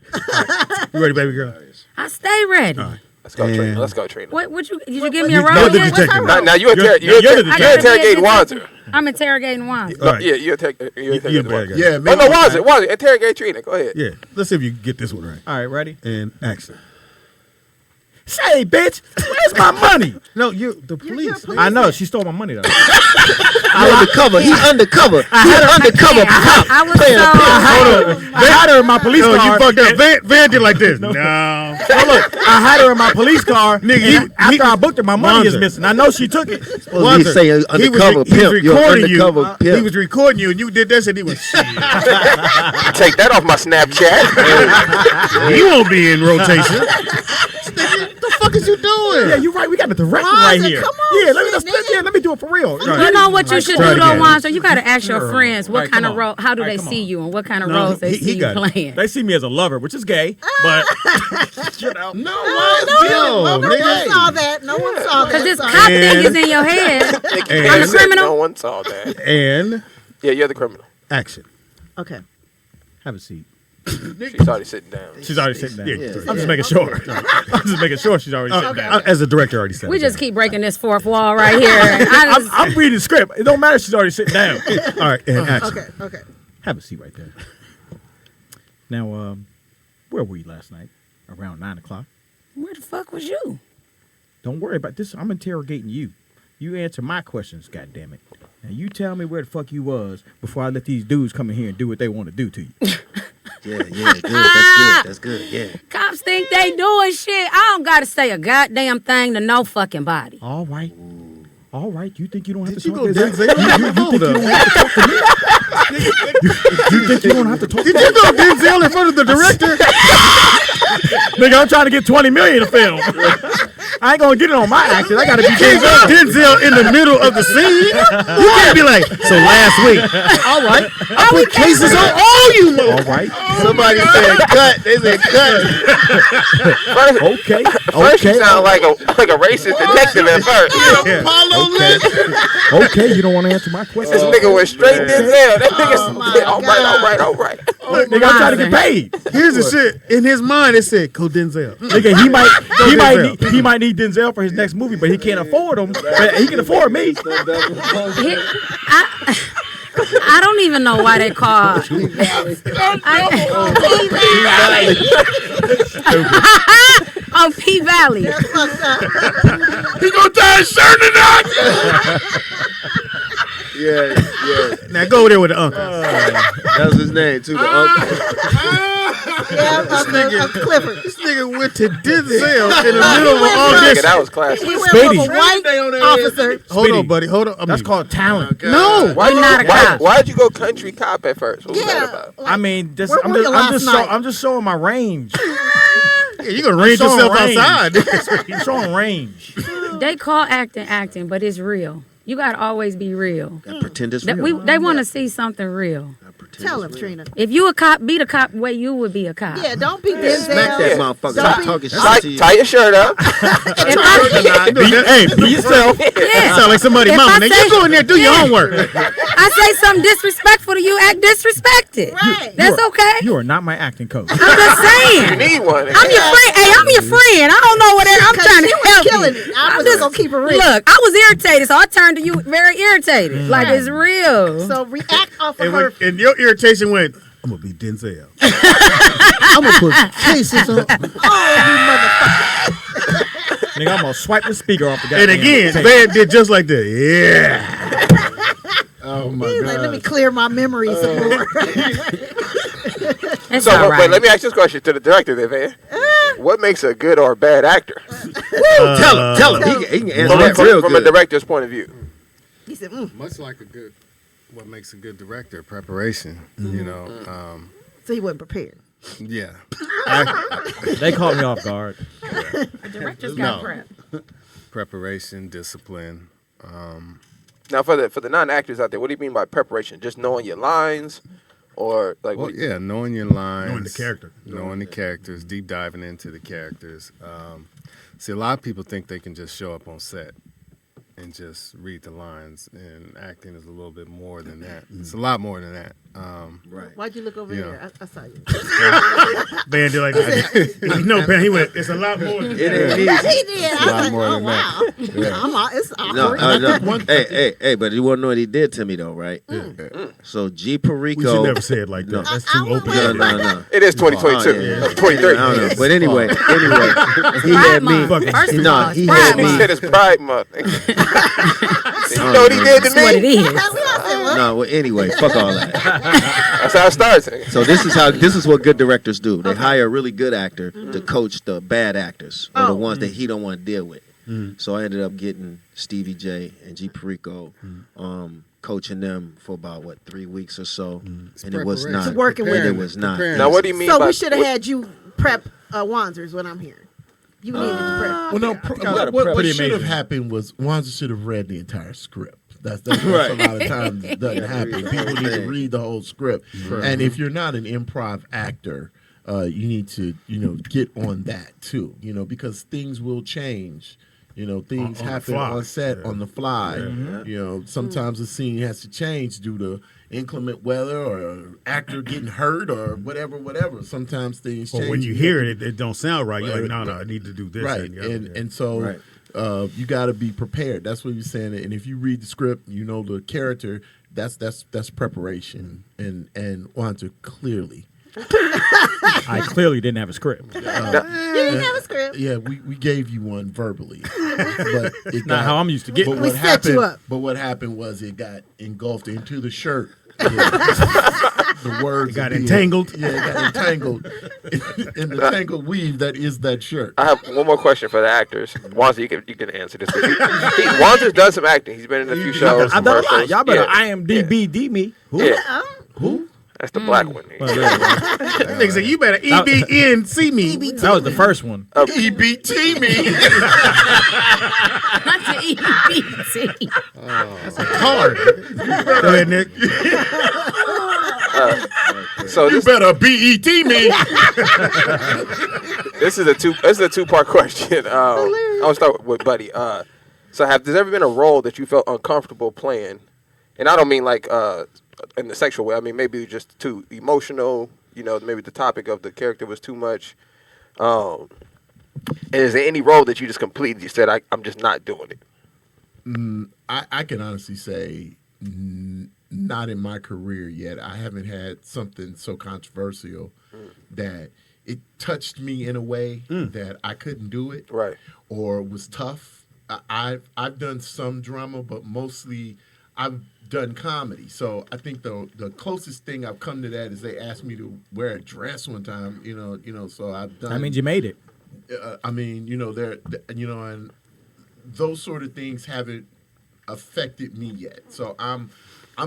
A: You ready, baby girl?
G: I stay ready.
H: Let's go, Trina. Let's go, Trina.
G: What you? Did you give me a
A: You're
G: role
A: the
G: yet?
A: detective.
H: Now you
J: You're the
H: interrogating Wanzer.
G: I'm interrogating Wanzer.
A: All right.
H: Yeah, you interrogating
A: You the bad
H: Wanzer.
A: guy.
F: Yeah,
H: Oh
F: man.
H: no, Wanzer, interrogate Trina. Go ahead.
A: Yeah. Let's see if you can get this one right.
J: All right, ready?
A: And action.
J: Say, bitch, where's my money?
A: No, the police.
J: I know, she stole my money, though.
F: Undercover. He undercover. He undercover cop.
G: I was
J: I had her in my police
A: No,
J: car.
A: you fucked up. Van did like this. No.
J: No, look, I had her in my police car.
A: Nigga,
J: and after I booked her, my money is
A: Wanzer.
J: missing. I know she took it.
A: Wanzer,
F: say undercover
A: he was
F: pimp. You're
A: recording you.
F: undercover pimp.
A: He was recording you, and you did this, and he was shit.
H: Take that off my Snapchat.
A: You won't be in rotation. What the fuck is you doing?
J: Yeah, you're right. We got the director
E: Wanzer,
J: right here.
E: come on,
J: Yeah, let me
E: nigga.
J: let me do it for real.
G: You know what you should
A: Try
G: do
A: it
G: though,
A: again.
G: Wanzer? You gotta ask your friends what
J: Right,
G: kind
J: come
G: of
J: on.
G: role, how do
J: Right,
G: they
J: come
G: see
J: on.
G: you and what kind of
A: No,
G: roles they
A: he
G: see you
A: got it.
G: playing.
J: They see me as a lover, which is gay, but you know.
F: No,
A: Yo,
E: No one saw that. No one saw that.
G: Cause this
E: Sorry.
G: cop thing is in your head. I'm the criminal.
H: No one saw that.
A: And
H: Yeah, you're the criminal.
A: action.
E: Okay.
J: Have a seat.
H: She's already sitting down.
J: She's already sitting down.
A: Yeah.
J: I'm just making sure. I'm just making sure she's already sitting down.
A: As the director already said.
G: We just keep breaking this fourth wall right here.
J: I'm reading the script. It don't matter if she's already sitting down.
A: All right, and action.
E: Okay.
J: Have a seat right there. Now, where were you last night? Around 9 o'clock.
G: Where the fuck was you?
J: Don't worry about this. I'm interrogating you. You answer my questions, goddammit. Now you tell me where the fuck you was before I let these dudes come in here and do what they want to do to you.
I: Yeah, good. That's good. Yeah.
G: Cops think they doing shit. I don't gotta say a goddamn thing to no fucking body.
J: All right. All right. You think you don't have
A: Did
J: to
A: you
J: talk
A: go
J: to
A: Denzel?
J: You think you don't have to talk to me? You think you don't have to talk to
A: Did
J: me?
A: you go Denzel in front of the director?
J: Nigga, I'm trying to get $20 million to film. I ain't gonna get it on my acting. I gotta be
A: Denzel in the middle of the scene. You can't be like, so last week. All right. I put cases on all you.
J: all right.
F: Somebody said cut. They said cut.
J: Okay.
H: First you sound like a racist detective at first.
F: Apollo list.
J: Okay, you don't want to answer my question.
H: This nigga went straight Denzel. That nigga said, all right.
J: Nigga, I'm trying to get paid.
A: Here's the shit. In his mind, it said, go Denzel.
J: Nigga, he might need Denzel for his next movie, but he can't afford him. But he can afford me.
G: I don't even know why they call. On P Valley.
F: He gonna tie his shirt tonight. Yeah.
A: Now go over there with the uncle.
F: That was his name too. The uncle.
E: Clifford.
A: This nigga went to Denzel in the middle of all
H: Nigga,
A: this.
H: that was classic.
E: He went
J: Speedy.
E: from a white officer.
A: Hold on, buddy. Hold on.
J: That's called talent.
A: No.
H: Why'd you go country cop at first? What was that about?
J: I mean, this,
E: Where were you last night?
J: I'm just showing my range.
A: Yeah, you gonna range
J: showing
A: yourself
J: range.
A: outside.
J: I'm showing range.
G: They call acting, but it's real. You gotta always be real.
I: Pretend it's real.
G: They want to see something real.
E: Tell him, Trina.
G: If you a cop, be the cop way you would be a cop.
E: Yeah, don't be Denzel.
I: Smack that motherfucker. Stop talking shit to you.
H: Tie your shirt up.
A: Hey, be yourself.
G: Yeah.
A: Sound like somebody
G: If
A: mama.
G: I
A: Now
G: say-
A: you go in there, do your
G: Yeah.
A: homework.
G: I say something disrespectful to you, act disrespected.
E: Right.
G: That's okay.
J: You are not my acting coach.
G: I'm just
H: You
G: saying.
H: need one.
G: I'm your friend. Hey, I'm your friend. I don't know what I'm trying to help you.
E: killing it. I
G: I'm
E: was
G: just
E: gonna keep it real.
G: Look, I was irritated, so I turned to you very irritated. Like it's real.
E: So react off
A: And,
E: of her.
A: and your irritation went, I'm gonna be Denzel.
B: I'm gonna put cases on.
J: Nigga, I'm gonna swipe the speaker off the guy.
A: And again, Van did just like that. Yeah.
F: Oh my
E: He's
F: god!
E: like, let me clear my memory some more.
G: It's
H: So,
G: all
H: wait,
G: right.
H: let me ask this question to the director then, man. What makes a good or bad actor?
I: Tell him. He can answer
H: From,
I: that real
H: from a
I: good.
H: director's point of view.
E: He said,
D: Much like what makes a good director, preparation. You know,
E: so he wasn't prepared.
D: yeah.
J: They caught me off guard.
G: The director's got prep.
D: Preparation, discipline.
H: Now, for the non-actors out there, what do you mean by preparation? Just knowing your lines, or like?
D: Well,
H: what
D: yeah, knowing your lines,
A: Knowing the character.
D: knowing the characters, deep diving into the characters. See, a lot of people think they can just show up on set and just read the lines, and acting is a little bit more than that. It's a lot more than that.
I: Right.
E: Why'd you look over
D: Yeah.
E: there? I saw you.
A: Van did like that. No, Van, he went, it's a lot more than
I: It ain't easy.
E: He did. I
D: A
E: was
D: lot
E: like,
D: more
E: oh,
D: than
E: wow. It's
I: No,
E: awkward.
I: Hey, but you want to know what he did to me though, right? So G Perico.
A: We should never say it like that. That's too open.
I: No.
H: It is 2022.
I: Oh, yeah.
H: That's 2030.
I: I don't know. But anyway, he had me.
A: Fucking
G: First of
I: No,
G: all,
I: he
G: it's
I: had
G: Pride
H: He
I: me.
H: said it's Pride Month. You know what he did to
G: That's what it
H: me?
G: is.
I: No, well, anyway, fuck all that.
H: That's how it starts.
I: So this is what good directors do. They hire a really good actor to coach the bad actors or the ones that he don't want to deal with. So I ended up getting Stevie J and G Perico, coaching them for about 3 weeks or so, and it was
D: preparation.
I: not.
E: To working with
I: It
E: him.
I: was not.
H: Now, what do you mean
E: So
H: by
E: we should have had you prep Wanzer is what I'm hearing. You needed to prep.
F: Well, no.
J: gotta
F: What
J: prep. Pretty
F: should have
J: amazing.
F: happened was Wanzer should have read the entire script. That's a lot of times it doesn't happen. People need to read the whole script. And if you're not an improv actor, you need to get on that too. Because things will change. Things
A: On the
F: happen
A: fly.
F: on set
A: Yeah.
F: on the fly. Sometimes the scene has to change due to inclement weather or actor getting hurt or whatever. Sometimes things change.
A: Or when you hear it, it don't sound right. You're like, no, I need to do this.
F: Right,
A: and the other.
F: and so
I: Right.
F: you got to be prepared. That's what you're saying. And if you read the script, you know the character. That's preparation. And Wanzer clearly.
J: I clearly didn't have a script.
E: You didn't have a script.
F: Yeah, we gave you one verbally, but it
J: Not how I'm used to getting.
F: But
E: We
F: what
E: set
F: happened?
E: you up.
F: But what happened was it got engulfed into the shirt. The words
A: It got
F: being-
A: entangled.
F: Yeah, it got entangled in the tangled weave that is that shirt.
H: I have one more question for the actors. Wanzer, you can answer this. Wanzer's done some acting. He's been in a few shows.
J: I don't lie.
H: commercials.
J: Y'all better
H: Yeah.
J: IMDb me. Who?
H: Yeah.
F: Who?
H: That's the black one.
J: Well, yeah,
A: Nigga said, you better EBNC me.
J: that was the first one.
F: EBT me.
G: Not the EBT.
A: Hard. Go ahead, Nick.
H: So
F: You
H: this,
F: better BET me.
H: this is a two-part question. I'll start with Buddy. So has there ever been a role that you felt uncomfortable playing? And I don't mean like in the sexual way. I mean maybe just too emotional. Maybe the topic of the character was too much. And is there any role that you just completely said, I'm just not doing it?
F: I can honestly say not in my career yet. I haven't had something so controversial that it touched me in a way that I couldn't do it,
H: Right.
F: or was tough. I've done some drama, but mostly I've done comedy. So I think the closest thing I've come to that is they asked me to wear a dress one time. So I've done.
J: That means you made it.
F: And those sort of things haven't affected me yet. So I'm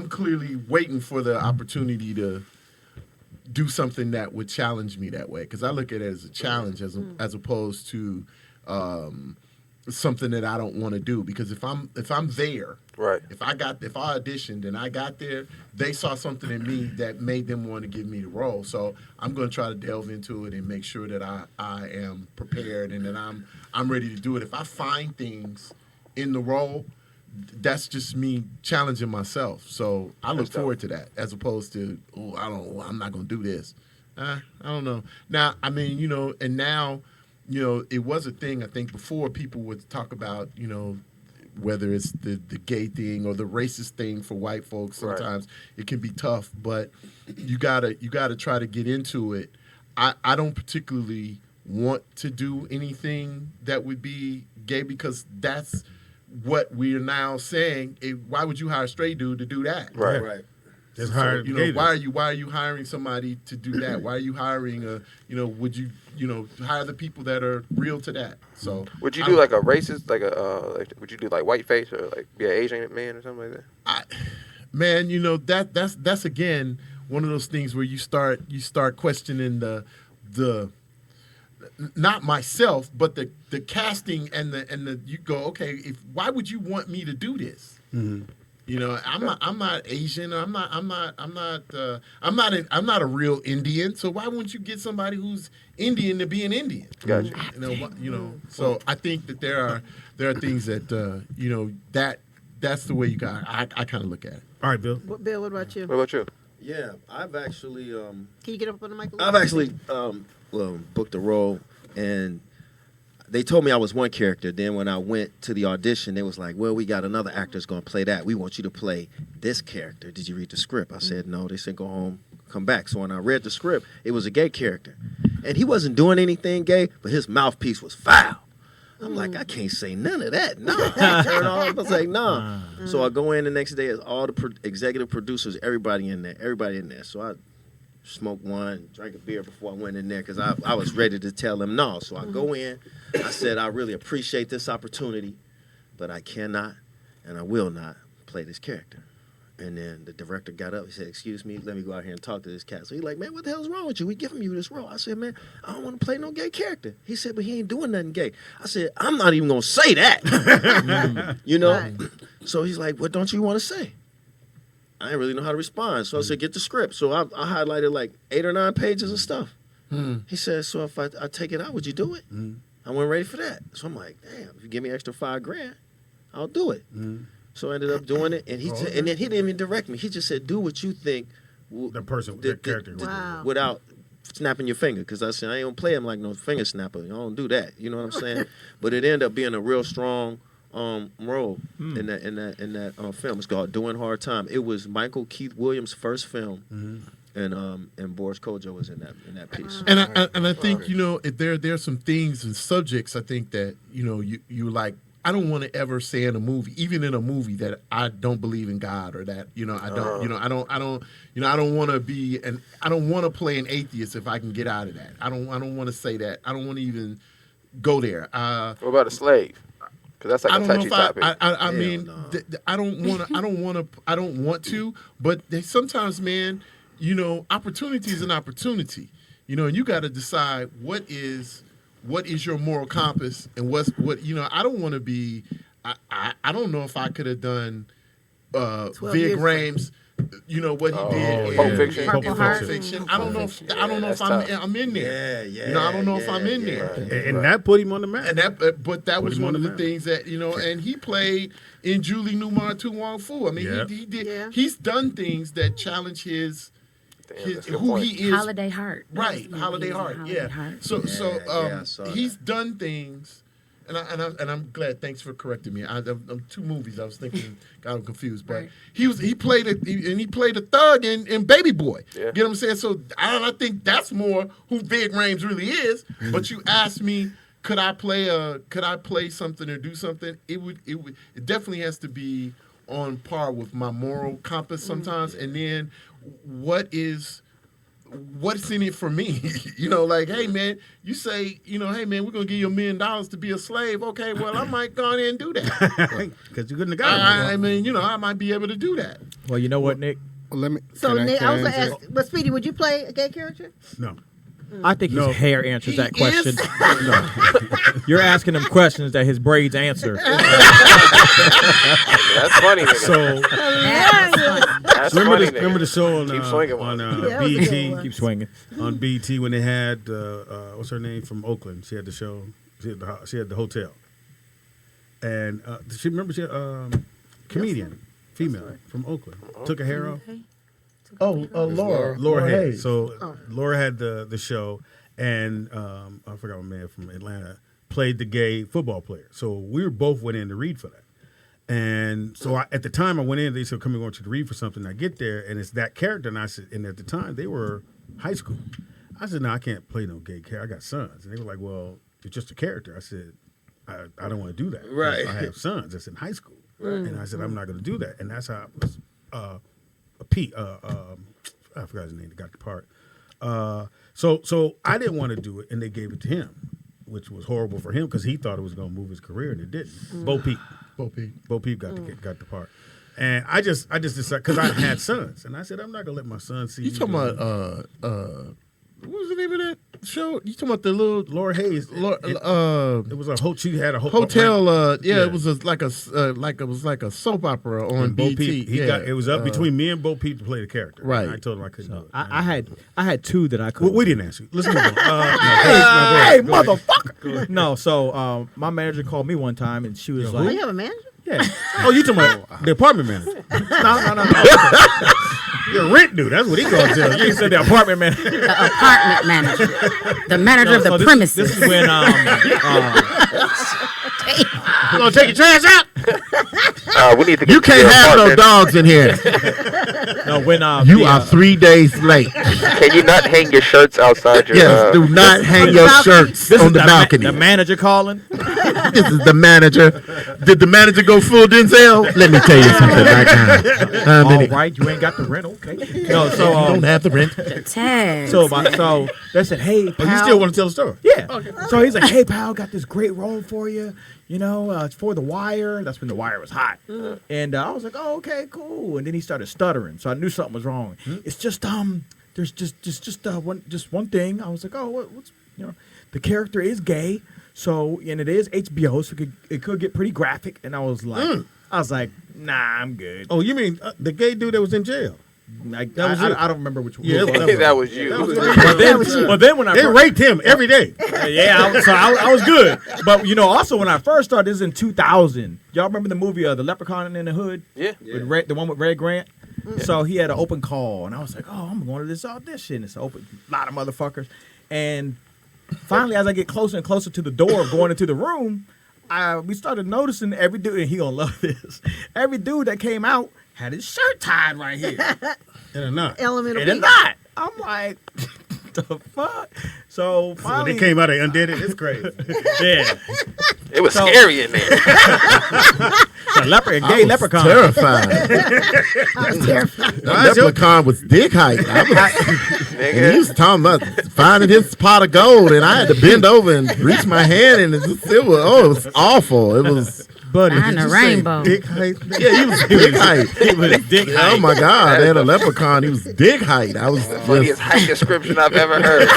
F: clearly waiting for the opportunity to do something that would challenge me that way, because I look at it as a challenge as opposed to something that I don't want to do. Because if I'm there,
H: Right.
F: if I auditioned and I got there, they saw something in me that made them want to give me the role. So I'm going to try to delve into it and make sure that I am prepared and that I'm ready to do it. If I find things in the role, that's just me challenging myself. So I look forward to that, as opposed to, I'm not going to do this. I don't know. Now, and now, it was a thing, I think, before people would talk about, whether it's the gay thing or the racist thing for white folks. Sometimes it can be tough, but you gotta try to get into it. I don't particularly want to do anything that would be gay because that's what we're now saying. Why would you hire a straight dude to do that?
I: Right.
A: Just
F: So,
A: hire
F: why are you hiring somebody to do that? Why are you hiring would you hire the people that are real to that? So
H: would you do like a racist, would you do like whiteface or like be an Asian man or something like that?
F: Man, that's again one of those things where you start questioning the not myself, but the casting and the you go, okay, why would you want me to do this? Mm-hmm. I'm not Asian. I'm not a real Indian. So why wouldn't you get somebody who's Indian to be an Indian?
H: Gotcha.
F: So I think that there are things that that's the way you got. I kind of look at it.
A: All right, Bill.
E: Bill, what about you?
H: What about you?
I: Yeah, I've actually
E: Can you get up on the mic a little
I: I've
E: bit?
I: actually booked a role, and they told me I was one character. Then when I went to the audition, they was like, well, we got another actor that's going to play that. We want you to play this character. Did you read the script? I said, no. They said, go home, come back. So when I read the script, it was a gay character. And he wasn't doing anything gay, but his mouthpiece was foul. I'm like, I can't say none of that. No. Turn off. I was like, no. So I go in the next day, it's all the executive producers, everybody in there. So I smoked one, drank a beer before I went in there because I was ready to tell them no. So I go in. I said, I really appreciate this opportunity, but I cannot and I will not play this character. And then the director got up. He said, excuse me, let me go out here and talk to this cat. So he's like, man, what the hell's wrong with you? We giving you this role. I said, man, I don't want to play no gay character. He said, but he ain't doing nothing gay. I said, I'm not even going to say that. Right. So he's like, what don't you want to say? I didn't really know how to respond. So I said, get the script. So I highlighted like 8 or 9 pages of stuff. He said, so if I take it out, would you do it? I wasn't ready for that. So I'm like, damn, if you give me extra $5,000, I'll do it. So I ended up doing it, and and then he didn't even direct me. He just said, do what you think.
A: The person, the character.
E: Wow.
I: Without snapping your finger. Because I said, I ain't going to play him like no finger snapper. I don't do that. You know what I'm saying? But it ended up being a real strong role in that film. It's called Doing Hard Time. It was Michael Keith Williams' first film, and Boris Kodjoe was in that piece.
F: And I think there are some things and subjects I think that you like. I don't want to ever say in a movie, even in a movie, that I don't believe in God or that I don't want to be I don't want to play an atheist if I can get out of that. I don't want to say that. I don't want to even go there.
H: What about a slave? Because that's like a touchy topic.
F: I mean, I don't want to. But sometimes, man, opportunity is an opportunity. And you got to decide what is your moral compass and what I don't want to be. I don't know if I could have done Vig Rhames. What he did in
H: Pulp Fiction.
F: Pulp Fiction. I don't know if I'm in there. I don't know if I'm in there.
A: And that put him on the map.
F: And but that was one of the things that and he played in Julie Newmar Tu Wong Fu. I mean, he did. Yeah. He's done things that challenge his who he is.
G: Holiday Heart.
F: Right, Holiday Heart.
G: Heart.
F: So he's done things. And I'm glad. Thanks for correcting me. I'm 2 movies. I was thinking, got confused. But he played a thug in Baby Boy. Yeah. You know what I'm saying? So I think that's more who Vig Rhames really is. But you asked me, could I play something or do something? It definitely has to be on par with my moral compass sometimes. And then what's in it for me? Like, hey man, you say, hey man, we're gonna give you $1 million to be a slave. Okay, well I might go in and do that
A: because you couldn't have got it.
F: I mean, I might be able to do that.
J: Well, you know what, Nick?
D: Let me.
E: So Nick, I was gonna ask, but Speedy, would you play a gay character?
A: No.
J: I think his hair answers that question. No. You're asking him questions that his braids answer.
H: That's funny.
A: So
H: that's
A: remember the show on
J: BET? Keep swinging.
A: On BET when they had what's her name from Oakland? She had the show. She had the hotel, and she had comedian, female from Oakland, took her hair off. Laura Hayes. So Laura had the show, and I forgot my man from Atlanta played the gay football player. So we both went in to read for that.
B: And so at the time I went in, they said, come and go to the read for something. I get there, and it's that character. And I said, and at the time, they were high school. I said, no, I can't play no gay character. I got sons. And they were like, well, it's just a character. I said, I don't want to do that.
F: Right.
B: I have sons that's in high school. Right. And I said, I'm not going to do that. And that's how I was, Pete, I forgot his name, got the part. So I didn't want to do it, and they gave it to him, which was horrible for him because he thought it was going to move his career, and it didn't. Bo Peep got the part, and I just decided because I had sons, and I said I'm not gonna let my son see.
F: You talking about what was the name of that show? You talking about the little
B: Laura Hayes?
F: it
B: was a whole. She had a
F: hotel. It was like a soap opera on
B: Bo
F: BT.
B: Peep, it was up between me and Bo Peep to play the character.
F: Right.
B: And I told him I couldn't do it.
J: I had two that I could.
B: Well, we didn't ask you. Let's move on.
J: Hey, motherfucker! No, so my manager called me one time, and she was
E: Oh,
J: like,
E: you have a manager?
J: "Yeah,
B: Oh, you talking about the apartment manager?
J: no.
B: You're a rent dude. That's what he gonna tell you.
J: You said the apartment manager,
G: The apartment manager, the manager of the premises.
J: This is when
B: You gonna take your trash out?
H: We need to get
F: You
H: to
F: can't
H: your
F: have no
H: apartment.
F: dogs in here.
J: no when
F: You are 3 days late.
H: Can you not hang your shirts outside your?
F: Yes, do not hang your shirts on the balcony.
J: the manager calling.
F: This is the manager. Did the manager go full Denzel? Let me tell you something right now.
J: All right, you ain't got the rent, okay? No, so
F: You don't have the rent.
G: Tags.
J: so they said, "Hey, pal."
B: Oh, you still want to tell the story?
J: Yeah. So he's like, "Hey, pal, got this great role for you. You know, it's for The Wire." That's when The Wire was hot. And I was like, "Oh, okay, cool." And then he started stuttering, so I knew something was wrong. It's just there's just one thing. I was like, "Oh, what's the character is gay, so and it is HBO, so it could get pretty graphic." And I was like, "Nah, I'm good."
B: Oh, you mean the gay dude that was in jail?
J: I don't remember which one.
B: Yeah,
H: that was you.
J: But then when I
B: They raped him every day.
J: I was good. But also when I first started, this is in 2000. Y'all remember the movie The Leprechaun in the Hood?
H: Yeah.
J: With the one with Red Grant. So he had an open call, and I was like, "Oh, I'm going to this audition." It's open, a lot of motherfuckers, and finally, as I get closer and closer to the door, going into the room, we started noticing every dude, and he gonna love this. Every dude that came out had his shirt tied right here.
B: In a knot.
E: Elemental
J: And a
E: P.
J: knot. I'm like, the fuck? So
B: When
J: finally,
B: they came out, they undid it. It's crazy.
J: yeah.
H: It was scary in there.
J: A gay leprechaun.
F: Terrified.
E: I was terrified.
F: That leprechaun was dick height. And he
H: Nigga.
F: was talking about finding his pot of gold, and I had to bend over and reach my hand, and it was awful. It was.
B: Buddy,
G: Behind
B: did
G: the
B: you say
G: rainbow.
B: dick height?
F: Yeah, he was dick height.
J: He was dick height.
F: Oh my God! They had a leprechaun. He was dick height. I was
H: Funniest height description I've ever heard.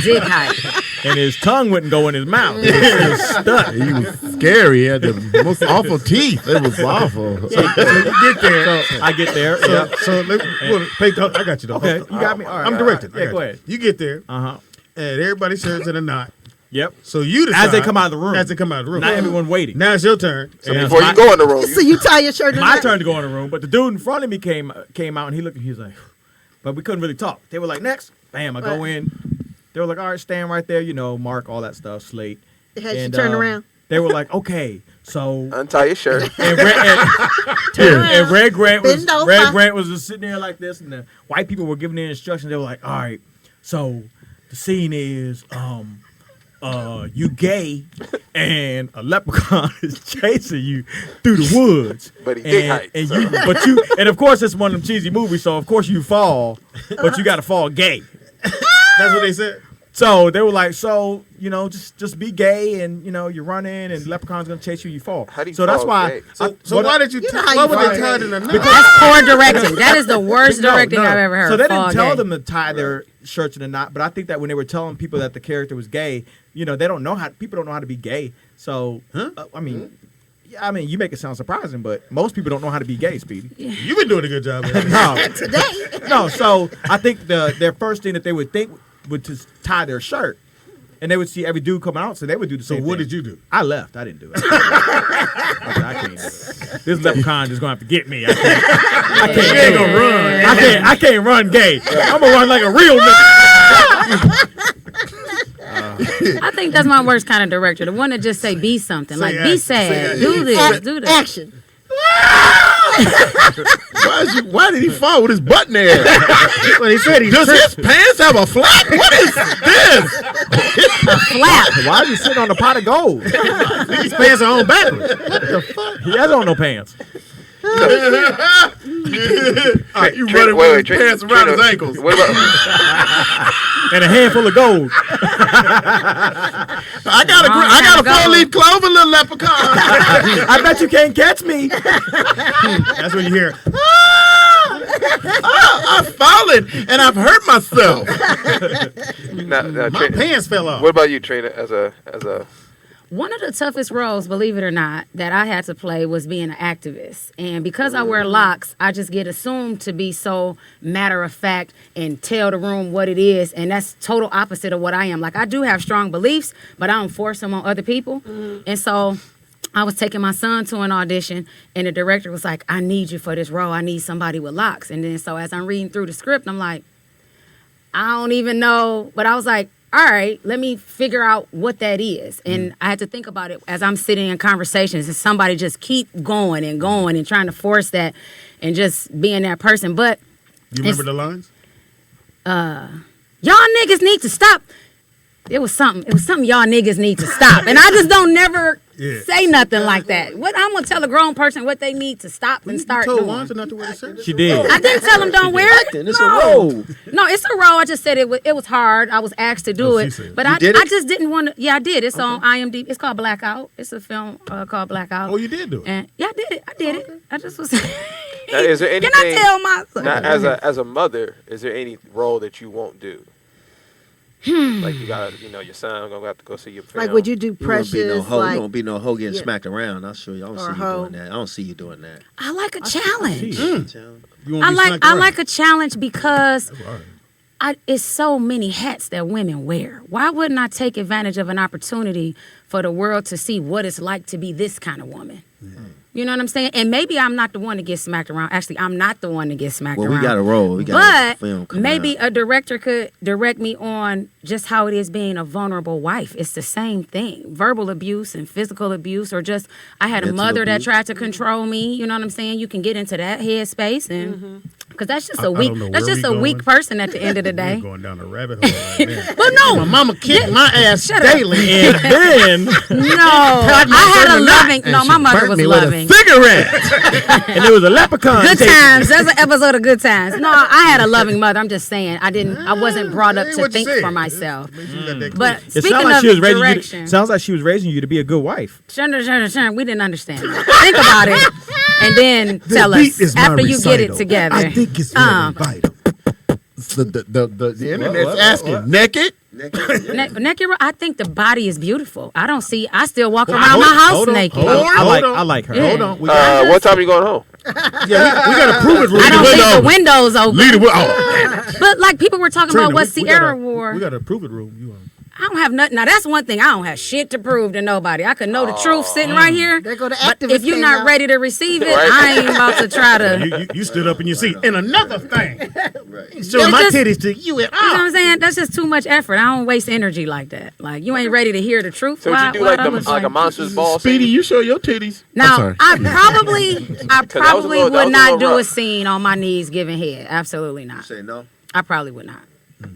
G: Dick height.
J: And his tongue wouldn't go in his mouth. He was stuck.
F: He was scary. He had the most awful teeth. It was awful.
B: So you get there.
J: So I get there. Yeah.
B: So I got you though.
J: Okay, you got me. All right,
B: I'm
J: all
B: directing.
J: right. Yeah, go ahead.
B: You get there,
J: Uh huh.
B: and everybody's shirts in a knot.
J: Yep.
B: So you decide
J: As they come out of the room.
B: As they come out of the room.
J: Not everyone waiting.
B: Now it's your turn.
J: So
B: And
H: Before you go in the room,
E: So you tie your shirt in
J: my
E: that?
J: turn to go in the room, but the dude in front of me came out and he was like, but we couldn't really talk. They were like, "Next." Bam, I go in. They were like, "All right, stand right there, mark all that stuff, slate."
E: They had you turn around.
J: They were like, "Okay, so."
H: untie your shirt.
J: And Red Grant
E: Bend over.
J: was just sitting there like this, and the white people were giving their instructions. They were like, "All right, so the scene is you gay, and a leprechaun is chasing you through the woods.
H: But he dick height,
J: and
H: so.
J: and of course it's one of them cheesy movies, so of course you fall, but you got to fall gay."
B: that's what they said.
J: So they were like, just be gay, and you're running, and the leprechaun's gonna chase you. You fall.
H: How do you
J: so that's
H: fall
J: why.
H: gay?
B: So why did you?
E: know how
B: Why
E: you
B: were
E: fall
B: they tied
E: gay.
B: in a knot?
G: That's poor directing. That is the worst directing I've ever heard.
J: So they didn't
G: Fall
J: tell
G: gay.
J: them to tie their shirts in a knot, but I think that when they were telling people that the character was gay, they don't know how. People don't know how to be gay. So I mean, you make it sound surprising, but most people don't know how to be gay, Speedy.
B: You've been doing a good job. Man.
J: No. So I think their first thing that they would think would just tie their shirt, and they would see every dude coming out, so they would do the same.
B: So what
J: thing.
B: did you do?
J: I left. I didn't do it. I can't do it. This leprechaun is gonna have to get me. I can't do it. I can't run gay. I'm gonna run like a real nigga.
G: I think that's my worst kind of director. The one that just say be something,
B: Say
G: like
B: action.
G: be
B: Say
G: sad,
B: action.
G: do this, do that.
E: Action.
F: Why did he fall with his butt there?
B: Well, he said he
F: Does his pants have a flap? What is this?
G: A flap.
J: Why is he sitting on a pot of gold?
B: his pants are on backwards. What the fuck?
J: He has on no pants.
F: All right, you running with his pants around his ankles.
H: What about?
J: And a handful of gold.
F: I got a four-leaf clover, little leprechaun.
J: I bet you can't catch me.
B: That's when you hear.
F: I've fallen and I've hurt myself.
H: Now,
B: My
H: Trina,
B: pants fell off.
H: what about you, Trina? As a
G: One of the toughest roles, believe it or not, that I had to play was being an activist. And because I wear locks, I just get assumed to be so matter of fact and tell the room what it is. And that's total opposite of what I am. Like, I do have strong beliefs, but I don't force them on other people. And so I was taking my son to an audition, and the director was like, I need you for this role. I need somebody with locks. And then so as I'm reading through the script, I'm like, I don't even know. But I was like, all right, let me figure out what that is. And I had to think about it as I'm sitting in conversations and somebody just keep going and trying to force that and just being that person. But
B: You remember the lines?
G: y'all niggas need to stop. It was something y'all niggas need to stop. And I just don't never say nothing like that. What I'm going to tell a grown person what they need to stop and start
B: You told
G: doing.
B: Wanzer not to wear the shirt?
J: She did.
G: I didn't tell them don't wear it.
I: It's a role.
G: No, it's a role. I just said it was hard. I was asked to do
B: Oh,
G: it,
B: she said.
G: but
I: You
G: I
I: did it?
G: just didn't want to. Yeah, I did. It's on IMDb. It's called Blackout. It's a film called Blackout.
B: Oh, you did do it?
G: And yeah, I did it. I did it. I just was.
H: Now, is there anything?
G: Can I tell my son?
H: Now, as a mother, is there any role that you won't do? Like you gotta, your son gonna have to go see your film.
E: Like, would you do
I: You won't
E: Precious?
I: be no hoe.
E: Like,
I: you won't be no hoe getting
E: yeah.
I: smacked around. I'll show you. I don't
E: Or
I: see you
E: hoe.
I: doing that. I don't see you doing that.
G: I like a challenge.
B: You won't
G: I
B: be
G: like
B: smacked
G: I
B: around.
G: like a challenge because
B: Right.
G: it's so many hats that women wear. Why wouldn't I take advantage of an opportunity for the world to see what it's like to be this kind of woman? You know what I'm saying? And maybe I'm not the one to get smacked around. Actually, I'm not the one to get smacked
I: Well,
G: around.
I: we got a role. We got a film
G: But
I: coming
G: maybe
I: out.
G: a director could direct me on just how it is being a vulnerable wife. It's the same thing. Verbal abuse and physical abuse, or just I had a
I: Mental
G: mother that
I: abuse.
G: tried to control me. You know what I'm saying? You can get into that headspace, and because that's just
B: I
G: a weak,
B: don't know
G: that's
B: where
G: just
B: we
G: a weak
B: going.
G: person at the end of the day.
B: We're going down a rabbit hole right now.
G: But no,
B: My mama kicked my ass
G: Shut up.
B: daily.
J: And then,
G: no, I had a loving. No, my mother
F: Burnt
G: was
F: me with a
G: loving.
F: cigarette.
J: and there was a leprechaun.
G: Good
J: chasing
G: times. That's an episode of Good Times. No, I had a loving mother. I'm just saying. I wasn't brought up
B: Hey,
G: to
B: what you
G: think
B: said.
G: for myself.
B: Make sure you got that
G: But
B: clear.
J: It
G: speaking
J: sounds like
G: of
J: she was raising
G: direction,
J: you. Sounds like she was raising you to be a good wife.
G: Sharon, we didn't understand. Think about it, and then tell
B: beat
G: us
B: is my
G: after you get it
B: recital.
G: together.
B: I think it's very vital.
F: The internet's asking naked.
G: Naked. I think the body is beautiful. I still walk around
B: hold-
G: my house
B: hold on,
G: naked.
B: hold on.
J: I like her.
G: Yeah.
B: Hold on. We
H: what time are you going home?
B: yeah, we got to prove it.
G: I don't
B: Leave
G: think
B: it
G: the windows open.
F: Lead it with, oh,
G: But like people were talking
B: Trina,
G: about what
B: we
G: Sierra
B: gotta-
G: wore.
B: We got to prove it room. You on?
G: I don't have nothing. Now that's one thing. I don't have shit to prove to nobody. I could know the truth sitting right here.
E: There go the
G: But
E: activist
G: if you're
E: came
G: not
E: out.
G: ready to receive it,
H: Right.
G: I ain't about to try to.
B: You stood up in your seat. And another thing. Show
G: It's
B: my
G: just-
B: titties to you at
G: You know what
B: all.
G: I'm saying? That's just too much effort. I don't waste energy like that. Like you ain't ready to hear the truth.
H: So would you do
G: Why
H: like
G: I'm
H: like a monster's ball?
F: Speedy,
H: scene?
F: you show your titties.
G: Now I probably
H: that was a little
G: would not do a
H: rough.
G: scene on my knees giving head. Absolutely not.
I: Say no.
G: I probably would not.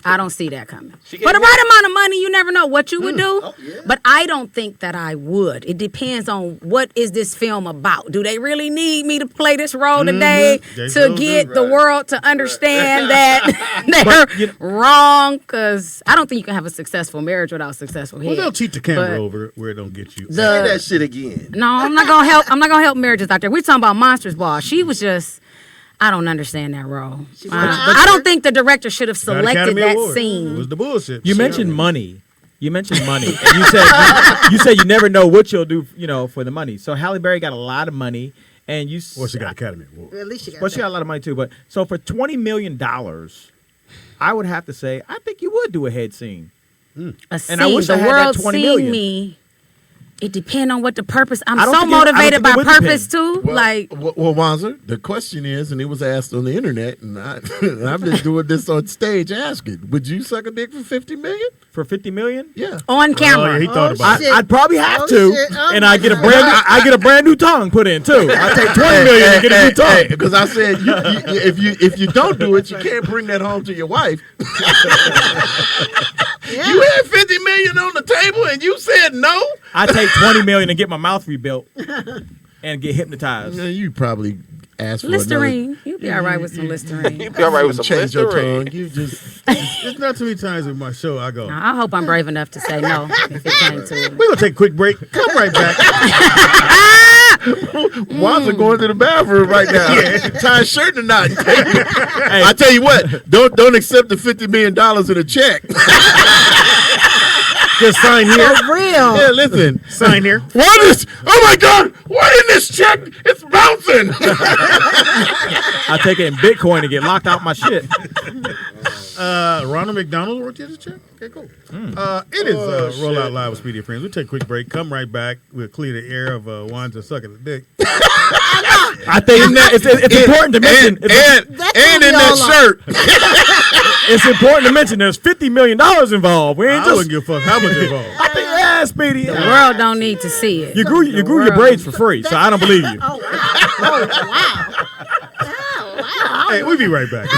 G: I don't see that coming.
H: She
G: For the
H: gave
G: right amount of money, you never know what you would do.
I: Oh, yeah.
G: But I don't think that I would. It depends on what is this film about. Do they really need me to play this role today
B: They
G: to
B: sure
G: get
B: do.
G: the world to understand that they're wrong? Because I don't think you can have a successful marriage without a successful head.
B: Well, they'll cheat the camera
G: But
B: over where it don't get you.
I: Say that shit again.
G: No, I'm not gonna help. I'm not gonna help marriages out there. We're talking about Monsters Ball. She was just. I don't understand that role. I don't think the director should have
B: Got
G: selected
B: Academy
G: that
B: Award. It
G: scene.
B: was the bullshit.
J: You
B: Shit.
J: mentioned money. And you said you never know what you'll do, for the money. So Halle Berry got a lot of money, and you.
B: Well, she got Academy Award.
E: At least she got
J: Well, she
E: that.
J: got a lot of money too. But so for $20 million, I would have to say I think you would do a head scene.
G: A scene.
J: And I wish
G: The
J: I had that
G: world
J: 20
G: seen
J: million.
G: me It depends on what the purpose. I'm
J: I don't
G: so
J: think it- I don't
G: motivated
J: think
G: by
J: it would
G: purpose
J: depend.
G: too. Like
F: Well, Wanzer, the question is, and it was asked on the internet, and I've been doing this on stage asking, would you suck a dick for $50 million?
J: For $50 million?
F: Yeah.
G: on camera.
A: yeah, he thought about it.
J: I'd probably have
E: Oh,
J: to,
E: shit. Oh,
J: and
E: my
J: I get a
E: God.
J: I get a brand new tongue put in too. I take $20 million and get a new tongue.
F: Because I said, if you don't do it, you can't bring that home to your wife.
E: Yeah.
F: You had $50 million on the table, and you said no.
J: I take $20 million and get my mouth rebuilt and get hypnotized.
F: Yeah, you probably asked for
G: Listerine. You'll be all right with some Listerine.
H: You'd be all right with some
F: change your
H: Listerine.
F: tongue. You just
A: There's not too many times in my show I go.
G: I hope I'm brave enough to say no if it came to it.
A: We're gonna take a quick break. Come right back.
F: Wanzer going to the bathroom right now. Tie a shirt or not. I tell you what, don't accept the $50 million in a check.
A: Just sign here.
E: For real.
F: Yeah, listen.
A: Sign here.
F: What is? Oh my God! What in this check? It's bouncing.
J: I take it in Bitcoin and get locked out my shit.
A: Ronald McDonald wrote you this check. Okay, cool. It is Roll Out Live with Speedy and Friends. We'll take a quick break. Come right back. We'll clear the air of Wanzer sucking the dick.
J: I think it's important to mention.
F: And in that shirt.
J: It's important to mention there's $50 million involved. We ain't
A: I
J: just.
A: wouldn't give a fuck how much involved.
J: I think, yeah, Speedy.
G: The world don't need to see it.
J: You grew your
G: world-
J: braids for free, so I don't believe you.
E: Oh, wow. Oh, wow. Oh, wow.
A: Hey, we'll be right back.